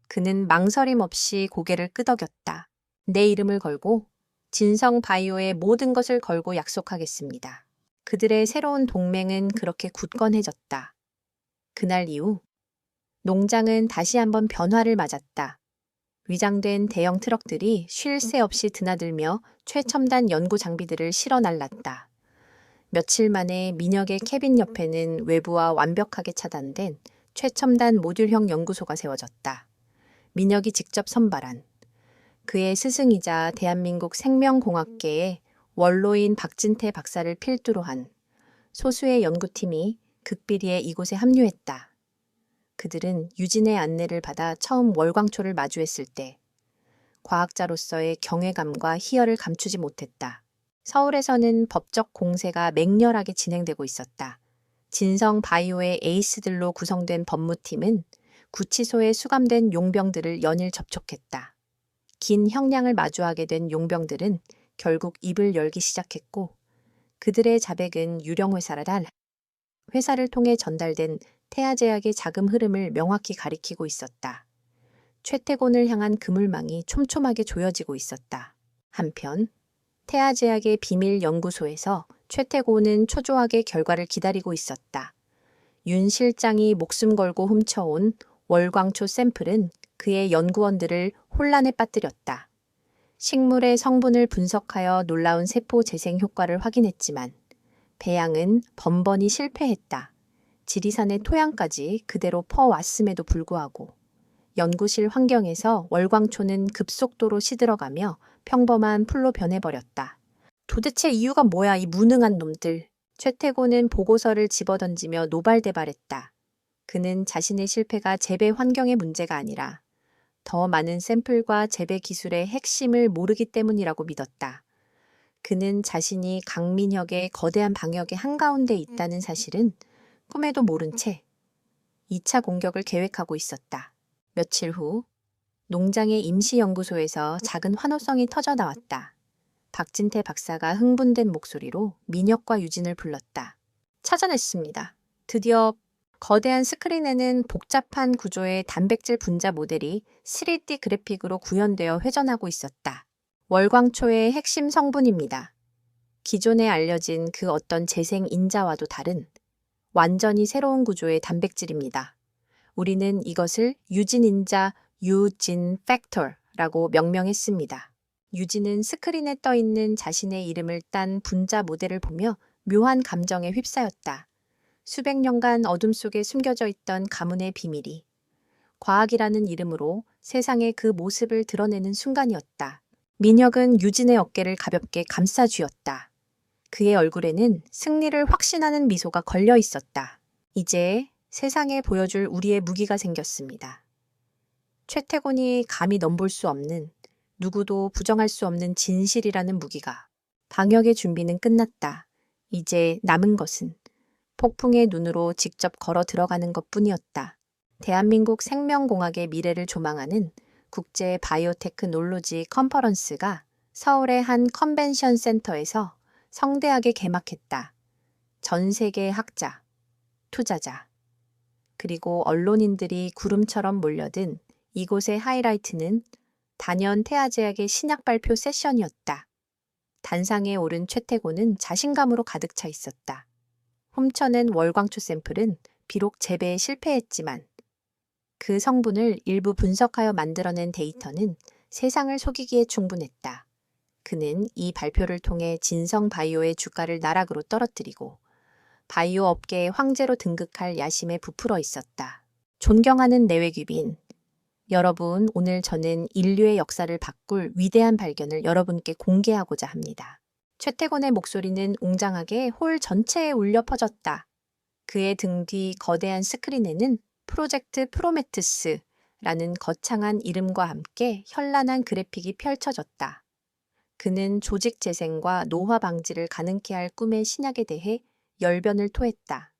그는 망설임 없이 고개를 끄덕였다. 내 이름을 걸고 진성 바이오의 모든 것을 걸고 약속하겠습니다. 그들의 새로운 동맹은 그렇게 굳건해졌다. 그날 이후 농장은 다시 한번 변화를 맞았다. 위장된 대형 트럭들이 쉴 새 없이 드나들며 최첨단 연구 장비들을 실어 날랐다. 며칠 만에 민혁의 캐빈 옆에는 외부와 완벽하게 차단된 최첨단 모듈형 연구소가 세워졌다. 민혁이 직접 선발한 그의 스승이자 대한민국 생명공학계의 원로인 박진태 박사를 필두로 한 소수의 연구팀이 극비리에 이곳에 합류했다. 그들은 유진의 안내를 받아 처음 월광초를 마주했을 때 과학자로서의 경외감과 희열을 감추지 못했다. 서울에서는 법적 공세가 맹렬하게 진행되고 있었다. 진성 바이오의 에이스들로 구성된 법무팀은 구치소에 수감된 용병들을 연일 접촉했다. 긴 형량을 마주하게 된 용병들은 결국 입을 열기 시작했고 그들의 자백은 유령회사를 회사를 통해 전달된 태아제약의 자금 흐름을 명확히 가리키고 있었다. 최태곤을 향한 그물망이 촘촘하게 조여지고 있었다. 한편 태아제약의 비밀 연구소에서 최태곤은 초조하게 결과를 기다리고 있었다. 윤 실장이 목숨 걸고 훔쳐온 월광초 샘플은 그의 연구원들을 혼란에 빠뜨렸다. 식물의 성분을 분석하여 놀라운 세포 재생 효과를 확인했지만 배양은 번번이 실패했다. 지리산의 토양까지 그대로 퍼왔음에도 불구하고 연구실 환경에서 월광초는 급속도로 시들어가며 평범한 풀로 변해버렸다. 도대체 이유가 뭐야, 이 무능한 놈들. 최태고는 보고서를 집어던지며 노발대발했다. 그는 자신의 실패가 재배 환경의 문제가 아니라 더 많은 샘플과 재배 기술의 핵심을 모르기 때문이라고 믿었다. 그는 자신이 강민혁의 거대한 방역의 한가운데 있다는 사실은 꿈에도 모른 채 2차 공격을 계획하고 있었다. 며칠 후 농장의 임시연구소에서 작은 환호성이 터져 나왔다. 박진태 박사가 흥분된 목소리로 민혁과 유진을 불렀다. 찾아냈습니다. 드디어 거대한 스크린에는 복잡한 구조의 단백질 분자 모델이 3D 그래픽으로 구현되어 회전하고 있었다. 월광초의 핵심 성분입니다. 기존에 알려진 그 어떤 재생 인자와도 다른 완전히 새로운 구조의 단백질입니다. 우리는 이것을 유진인자 유진 팩터라고 명명했습니다. 유진은 스크린에 떠 있는 자신의 이름을 딴 분자 모델을 보며 묘한 감정에 휩싸였다. 수백 년간 어둠 속에 숨겨져 있던 가문의 비밀이 과학이라는 이름으로 세상에 그 모습을 드러내는 순간이었다. 민혁은 유진의 어깨를 가볍게 감싸 쥐었다. 그의 얼굴에는 승리를 확신하는 미소가 걸려 있었다. 이제 세상에 보여줄 우리의 무기가 생겼습니다. 최태곤이 감히 넘볼 수 없는, 누구도 부정할 수 없는 진실이라는 무기가. 방역의 준비는 끝났다. 이제 남은 것은 폭풍의 눈으로 직접 걸어 들어가는 것뿐이었다. 대한민국 생명공학의 미래를 조망하는 국제 바이오테크놀로지 컨퍼런스가 서울의 한 컨벤션 센터에서 성대하게 개막했다. 전 세계 학자, 투자자, 그리고 언론인들이 구름처럼 몰려든 이곳의 하이라이트는 단연 태아제약의 신약 발표 세션이었다. 단상에 오른 최태고는 자신감으로 가득 차 있었다. 훔쳐낸 월광초 샘플은 비록 재배에 실패했지만 그 성분을 일부 분석하여 만들어낸 데이터는 세상을 속이기에 충분했다. 그는 이 발표를 통해 진성바이오의 주가를 나락으로 떨어뜨리고 바이오 업계의 황제로 등극할 야심에 부풀어 있었다. 존경하는 내외귀빈, 여러분, 오늘 저는 인류의 역사를 바꿀 위대한 발견을 여러분께 공개하고자 합니다. 최태곤의 목소리는 웅장하게 홀 전체에 울려 퍼졌다. 그의 등 뒤 거대한 스크린에는 프로젝트 프로메테스라는 거창한 이름과 함께 현란한 그래픽이 펼쳐졌다. 그는 조직 재생과 노화 방지를 가능케 할 꿈의 신약에 대해 열변을 토했다.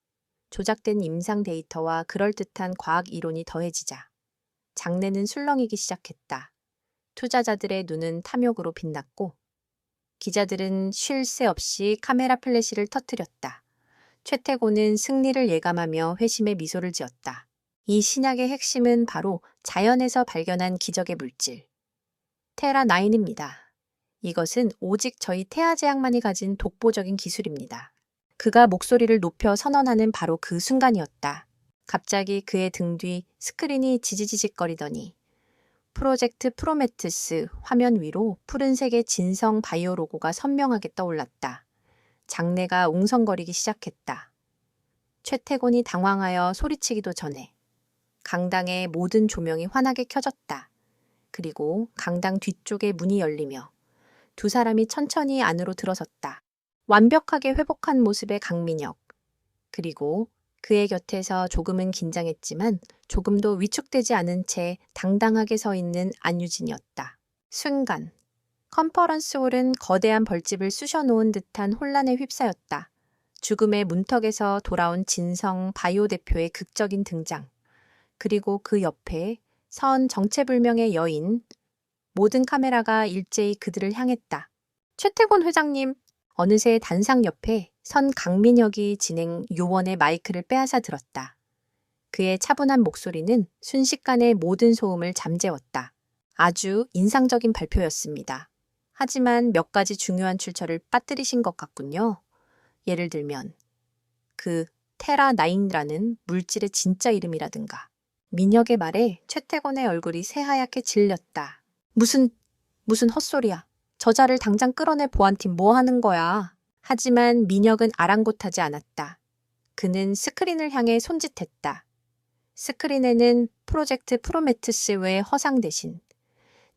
조작된 임상 데이터와 그럴듯한 과학 이론이 더해지자 장내는 술렁이기 시작했다. 투자자들의 눈은 탐욕으로 빛났고 기자들은 쉴 새 없이 카메라 플래시를 터뜨렸다. 최태고는 승리를 예감하며 회심의 미소를 지었다. 이 신약의 핵심은 바로 자연에서 발견한 기적의 물질, 테라9입니다. 이것은 오직 저희 태아제약만이 가진 독보적인 기술입니다. 그가 목소리를 높여 선언하는 바로 그 순간이었다. 갑자기 그의 등 뒤 스크린이 지지직거리더니 프로젝트 프로메테스 화면 위로 푸른색의 진성 바이오 로고가 선명하게 떠올랐다. 장내가 웅성거리기 시작했다. 최태곤이 당황하여 소리치기도 전에 강당의 모든 조명이 환하게 켜졌다. 그리고 강당 뒤쪽에 문이 열리며 두 사람이 천천히 안으로 들어섰다. 완벽하게 회복한 모습의 강민혁, 그리고 그의 곁에서 조금은 긴장했지만 조금도 위축되지 않은 채 당당하게 서 있는 안유진이었다. 순간 컨퍼런스 홀은 거대한 벌집을 쑤셔놓은 듯한 혼란에 휩싸였다. 죽음의 문턱에서 돌아온 진성 바이오 대표의 극적인 등장, 그리고 그 옆에 선 정체불명의 여인, 모든 카메라가 일제히 그들을 향했다. 최태곤 회장님, 어느새 단상 옆에 선 강민혁이 진행 요원의 마이크를 빼앗아 들었다. 그의 차분한 목소리는 순식간에 모든 소음을 잠재웠다. 아주 인상적인 발표였습니다. 하지만 몇 가지 중요한 출처를 빠뜨리신 것 같군요. 예를 들면 그 테라9라는 물질의 진짜 이름이라든가 민혁의 말에 최태곤의 얼굴이 새하얗게 질렸다. 무슨 헛소리야. 저자를 당장 끌어내 보안팀 뭐 하는 거야. 하지만 민혁은 아랑곳하지 않았다. 그는 스크린을 향해 손짓했다. 스크린에는 프로젝트 프로메테우스의 허상 대신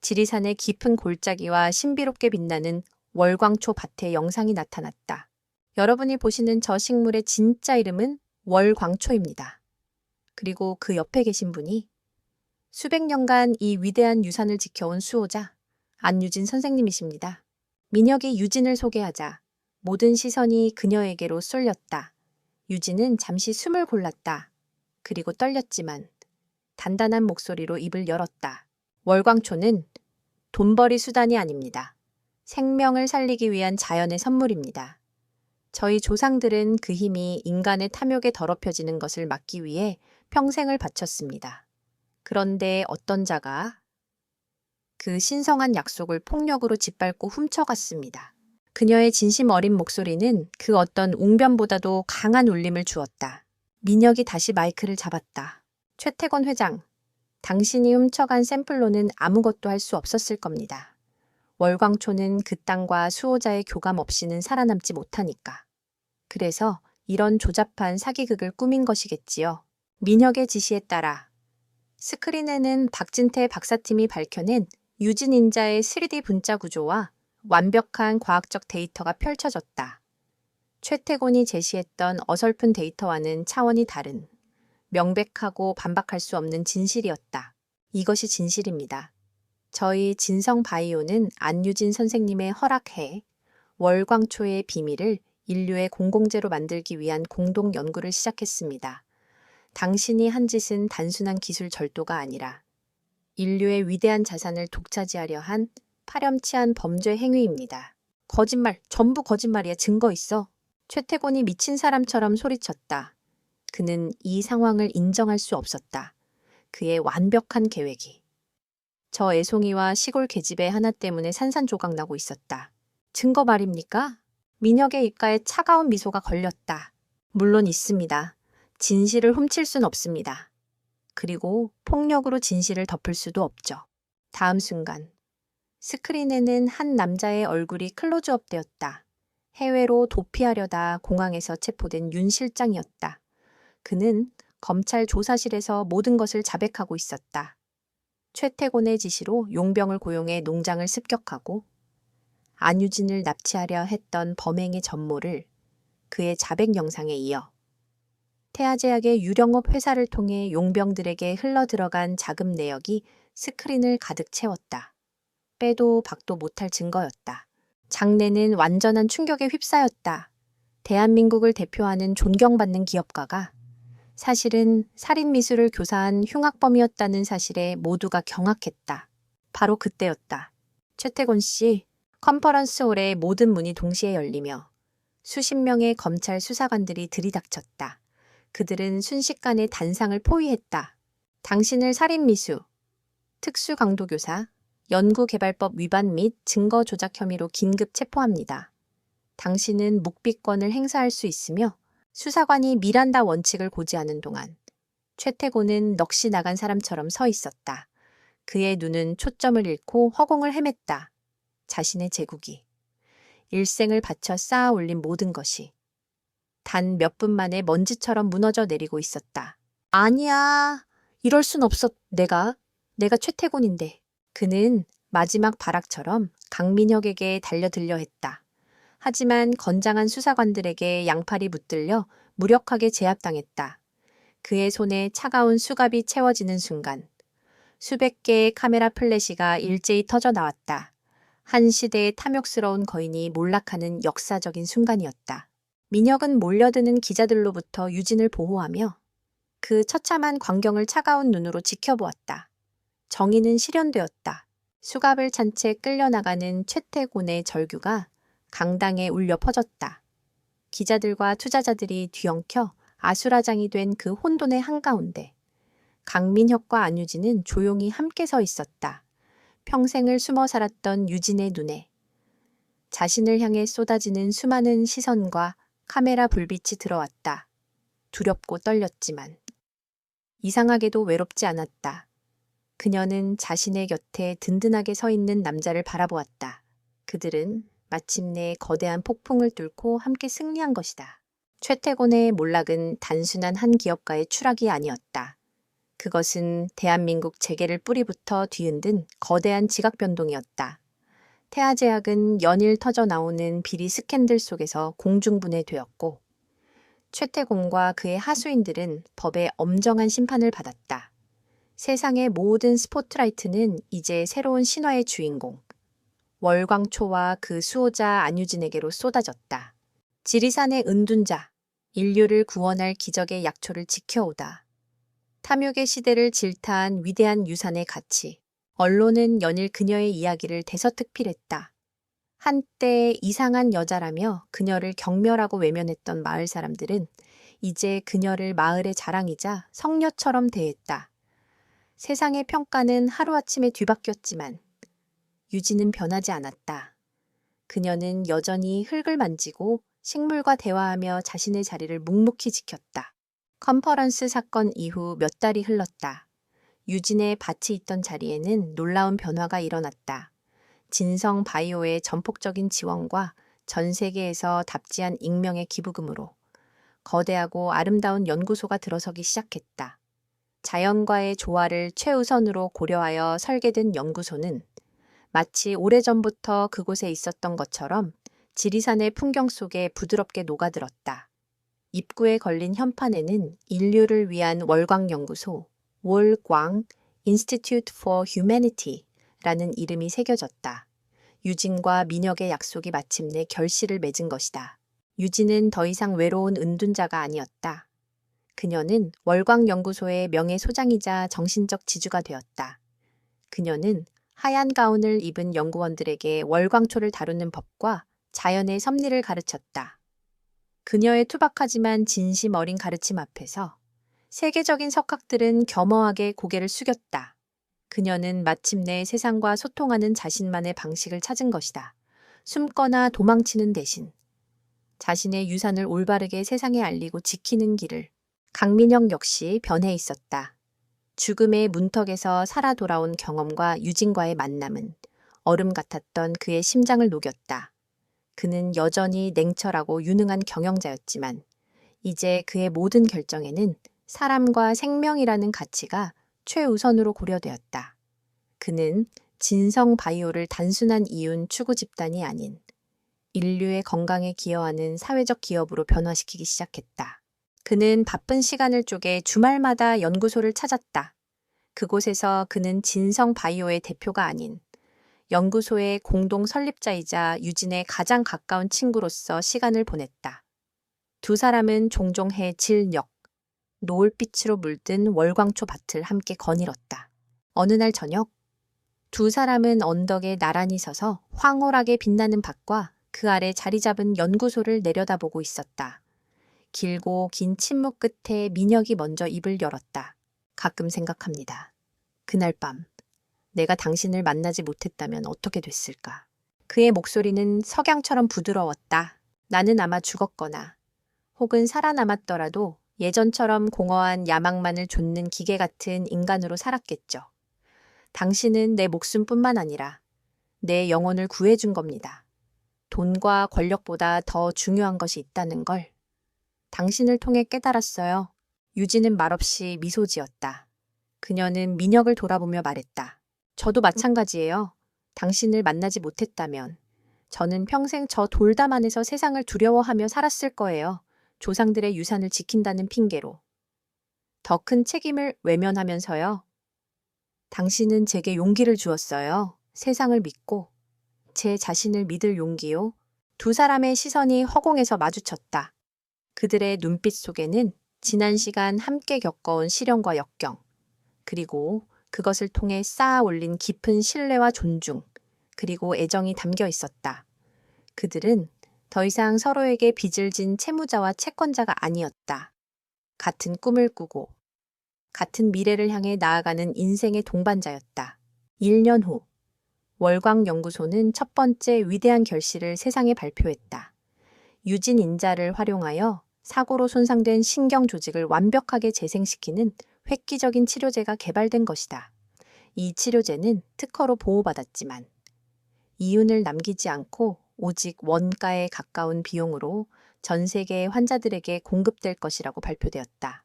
지리산의 깊은 골짜기와 신비롭게 빛나는 월광초 밭의 영상이 나타났다. 여러분이 보시는 저 식물의 진짜 이름은 월광초입니다. 그리고 그 옆에 계신 분이 수백 년간 이 위대한 유산을 지켜온 수호자 안유진 선생님이십니다. 민혁이 유진을 소개하자 모든 시선이 그녀에게로 쏠렸다. 유진은 잠시 숨을 골랐다. 그리고 떨렸지만 단단한 목소리로 입을 열었다. 월광초는 돈벌이 수단이 아닙니다. 생명을 살리기 위한 자연의 선물입니다. 저희 조상들은 그 힘이 인간의 탐욕에 더럽혀지는 것을 막기 위해 평생을 바쳤습니다. 그런데 어떤 자가 그 신성한 약속을 폭력으로 짓밟고 훔쳐갔습니다. 그녀의 진심 어린 목소리는 그 어떤 웅변보다도 강한 울림을 주었다. 민혁이 다시 마이크를 잡았다. 최태곤 회장, 당신이 훔쳐간 샘플로는 아무것도 할 수 없었을 겁니다. 월광초는 그 땅과 수호자의 교감 없이는 살아남지 못하니까. 그래서 이런 조잡한 사기극을 꾸민 것이겠지요. 민혁의 지시에 따라 스크린에는 박진태 박사팀이 밝혀낸 유진인자의 3D 분자 구조와 완벽한 과학적 데이터가 펼쳐졌다. 최태곤이 제시했던 어설픈 데이터와는 차원이 다른 명백하고 반박할 수 없는 진실이었다. 이것이 진실입니다. 저희 진성바이오는 안유진 선생님의 허락해 월광초의 비밀을 인류의 공공재로 만들기 위한 공동 연구를 시작했습니다. 당신이 한 짓은 단순한 기술 절도가 아니라 인류의 위대한 자산을 독차지하려 한 파렴치한 범죄 행위입니다. 거짓말, 전부 거짓말이야. 증거 있어. 최태곤이 미친 사람처럼 소리쳤다. 그는 이 상황을 인정할 수 없었다. 그의 완벽한 계획이. 저 애송이와 시골 계집애 하나 때문에 산산조각 나고 있었다. 증거 말입니까? 민혁의 입가에 차가운 미소가 걸렸다. 물론 있습니다. 진실을 훔칠 순 없습니다. 그리고 폭력으로 진실을 덮을 수도 없죠. 다음 순간 스크린에는 한 남자의 얼굴이 클로즈업 되었다. 해외로 도피하려다 공항에서 체포된 윤 실장이었다. 그는 검찰 조사실에서 모든 것을 자백하고 있었다. 최태곤의 지시로 용병을 고용해 농장을 습격하고 안유진을 납치하려 했던 범행의 전모를 그의 자백 영상에 이어 태아제약의 유령업 회사를 통해 용병들에게 흘러들어간 자금 내역이 스크린을 가득 채웠다. 빼도 박도 못할 증거였다. 장래는 완전한 충격에 휩싸였다. 대한민국을 대표하는 존경받는 기업가가 사실은 살인미수를 교사한 흉악범이었다는 사실에 모두가 경악했다. 바로 그때였다. 최태곤 씨, 컨퍼런스홀의 모든 문이 동시에 열리며 수십 명의 검찰 수사관들이 들이닥쳤다. 그들은 순식간에 단상을 포위했다. 당신을 살인미수, 특수강도교사, 연구개발법 위반 및 증거 조작 혐의로 긴급 체포합니다. 당신은 묵비권을 행사할 수 있으며 수사관이 미란다 원칙을 고지하는 동안 최태곤은 넋이 나간 사람처럼 서 있었다. 그의 눈은 초점을 잃고 허공을 헤맸다. 자신의 제국이, 일생을 바쳐 쌓아 올린 모든 것이 단 몇 분 만에 먼지처럼 무너져 내리고 있었다. 아니야, 이럴 순 없어. 내가 최태곤인데. 그는 마지막 발악처럼 강민혁에게 달려들려 했다. 하지만 건장한 수사관들에게 양팔이 붙들려 무력하게 제압당했다. 그의 손에 차가운 수갑이 채워지는 순간 수백 개의 카메라 플래시가 일제히 터져 나왔다. 한 시대의 탐욕스러운 거인이 몰락하는 역사적인 순간이었다. 민혁은 몰려드는 기자들로부터 유진을 보호하며 그 처참한 광경을 차가운 눈으로 지켜보았다. 정의는 실현되었다. 수갑을 찬 채 끌려나가는 최태곤의 절규가 강당에 울려 퍼졌다. 기자들과 투자자들이 뒤엉켜 아수라장이 된 그 혼돈의 한가운데 강민혁과 안유진은 조용히 함께 서 있었다. 평생을 숨어 살았던 유진의 눈에 자신을 향해 쏟아지는 수많은 시선과 카메라 불빛이 들어왔다. 두렵고 떨렸지만 이상하게도 외롭지 않았다. 그녀는 자신의 곁에 든든하게 서 있는 남자를 바라보았다. 그들은 마침내 거대한 폭풍을 뚫고 함께 승리한 것이다. 최태곤의 몰락은 단순한 한 기업가의 추락이 아니었다. 그것은 대한민국 재계를 뿌리부터 뒤흔든 거대한 지각 변동이었다. 태아제약은 연일 터져 나오는 비리 스캔들 속에서 공중분해되었고 최태공과 그의 하수인들은 법의 엄정한 심판을 받았다. 세상의 모든 스포트라이트는 이제 새로운 신화의 주인공 월광초와 그 수호자 안유진에게로 쏟아졌다. 지리산의 은둔자, 인류를 구원할 기적의 약초를 지켜오다. 탐욕의 시대를 질타한 위대한 유산의 가치. 언론은 연일 그녀의 이야기를 대서특필했다. 한때 이상한 여자라며 그녀를 경멸하고 외면했던 마을 사람들은 이제 그녀를 마을의 자랑이자 성녀처럼 대했다. 세상의 평가는 하루아침에 뒤바뀌었지만 유진은 변하지 않았다. 그녀는 여전히 흙을 만지고 식물과 대화하며 자신의 자리를 묵묵히 지켰다. 컨퍼런스 사건 이후 몇 달이 흘렀다. 유진의 밭이 있던 자리에는 놀라운 변화가 일어났다. 진성 바이오의 전폭적인 지원과 전 세계에서 답지한 익명의 기부금으로 거대하고 아름다운 연구소가 들어서기 시작했다. 자연과의 조화를 최우선으로 고려하여 설계된 연구소는 마치 오래전부터 그곳에 있었던 것처럼 지리산의 풍경 속에 부드럽게 녹아들었다. 입구에 걸린 현판에는 인류를 위한 월광연구소, 월광 Institute for Humanity라는 이름이 새겨졌다. 유진과 민혁의 약속이 마침내 결실을 맺은 것이다. 유진은 더 이상 외로운 은둔자가 아니었다. 그녀는 월광연구소의 명예소장이자 정신적 지주가 되었다. 그녀는 하얀 가운을 입은 연구원들에게 월광초를 다루는 법과 자연의 섭리를 가르쳤다. 그녀의 투박하지만 진심 어린 가르침 앞에서 세계적인 석학들은 겸허하게 고개를 숙였다. 그녀는 마침내 세상과 소통하는 자신만의 방식을 찾은 것이다. 숨거나 도망치는 대신 자신의 유산을 올바르게 세상에 알리고 지키는 길을. 강민혁 역시 변해 있었다. 죽음의 문턱에서 살아 돌아온 경험과 유진과의 만남은 얼음 같았던 그의 심장을 녹였다. 그는 여전히 냉철하고 유능한 경영자였지만 이제 그의 모든 결정에는 사람과 생명이라는 가치가 최우선으로 고려되었다. 그는 진성 바이오를 단순한 이윤 추구 집단이 아닌 인류의 건강에 기여하는 사회적 기업으로 변화시키기 시작했다. 그는 바쁜 시간을 쪼개 주말마다 연구소를 찾았다. 그곳에서 그는 진성 바이오의 대표가 아닌 연구소의 공동 설립자이자 유진의 가장 가까운 친구로서 시간을 보냈다. 두 사람은 종종 해 질녘, 노을빛으로 물든 월광초 밭을 함께 거닐었다. 어느 날 저녁, 두 사람은 언덕에 나란히 서서 황홀하게 빛나는 밭과 그 아래 자리 잡은 연구소를 내려다보고 있었다. 길고 긴 침묵 끝에 민혁이 먼저 입을 열었다. 가끔 생각합니다. 그날 밤 내가 당신을 만나지 못했다면 어떻게 됐을까? 그의 목소리는 석양처럼 부드러웠다. 나는 아마 죽었거나 혹은 살아남았더라도 예전처럼 공허한 야망만을 좇는 기계 같은 인간으로 살았겠죠. 당신은 내 목숨뿐만 아니라 내 영혼을 구해준 겁니다. 돈과 권력보다 더 중요한 것이 있다는 걸 당신을 통해 깨달았어요. 유진은 말없이 미소 지었다. 그녀는 민혁을 돌아보며 말했다. 저도 마찬가지예요. 당신을 만나지 못했다면 저는 평생 저 돌담 안에서 세상을 두려워하며 살았을 거예요. 조상들의 유산을 지킨다는 핑계로. 더 큰 책임을 외면하면서요. 당신은 제게 용기를 주었어요. 세상을 믿고 제 자신을 믿을 용기요. 두 사람의 시선이 허공에서 마주쳤다. 그들의 눈빛 속에는 지난 시간 함께 겪어온 시련과 역경, 그리고 그것을 통해 쌓아 올린 깊은 신뢰와 존중, 그리고 애정이 담겨 있었다. 그들은 더 이상 서로에게 빚을 진 채무자와 채권자가 아니었다. 같은 꿈을 꾸고 같은 미래를 향해 나아가는 인생의 동반자였다. 1년 후, 월광연구소는 첫 번째 위대한 결실을 세상에 발표했다. 유진 인자를 활용하여 사고로 손상된 신경 조직을 완벽하게 재생시키는 획기적인 치료제가 개발된 것이다. 이 치료제는 특허로 보호받았지만 이윤을 남기지 않고 오직 원가에 가까운 비용으로 전 세계의 환자들에게 공급될 것이라고 발표되었다.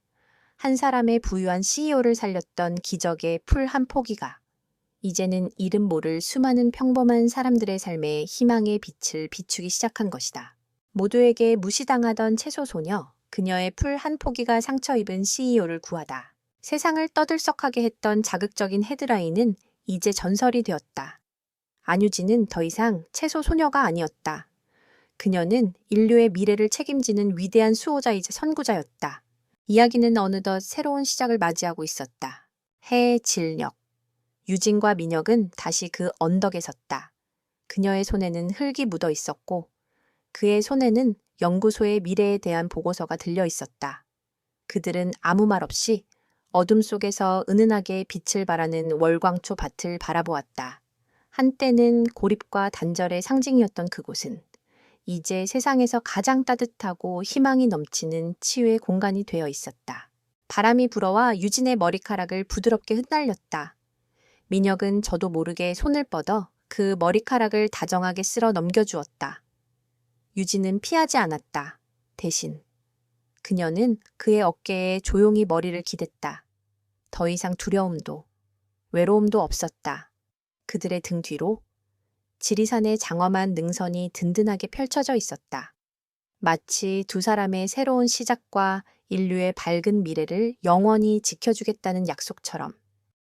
한 사람의 부유한 CEO를 살렸던 기적의 풀 한 포기가 이제는 이름 모를 수많은 평범한 사람들의 삶에 희망의 빛을 비추기 시작한 것이다. 모두에게 무시당하던 채소 소녀, 그녀의 풀 한 포기가 상처 입은 CEO를 구하다. 세상을 떠들썩하게 했던 자극적인 헤드라인은 이제 전설이 되었다. 안유진은 더 이상 채소 소녀가 아니었다. 그녀는 인류의 미래를 책임지는 위대한 수호자이자 선구자였다. 이야기는 어느덧 새로운 시작을 맞이하고 있었다. 해질녘. 유진과 민혁은 다시 그 언덕에 섰다. 그녀의 손에는 흙이 묻어 있었고 그의 손에는 연구소의 미래에 대한 보고서가 들려 있었다. 그들은 아무 말 없이 어둠 속에서 은은하게 빛을 발하는 월광초 밭을 바라보았다. 한때는 고립과 단절의 상징이었던 그곳은 이제 세상에서 가장 따뜻하고 희망이 넘치는 치유의 공간이 되어 있었다. 바람이 불어와 유진의 머리카락을 부드럽게 흩날렸다. 민혁은 저도 모르게 손을 뻗어 그 머리카락을 다정하게 쓸어 넘겨주었다. 유진은 피하지 않았다. 대신 그녀는 그의 어깨에 조용히 머리를 기댔다. 더 이상 두려움도 외로움도 없었다. 그들의 등 뒤로 지리산의 장엄한 능선이 든든하게 펼쳐져 있었다. 마치 두 사람의 새로운 시작과 인류의 밝은 미래를 영원히 지켜주겠다는 약속처럼.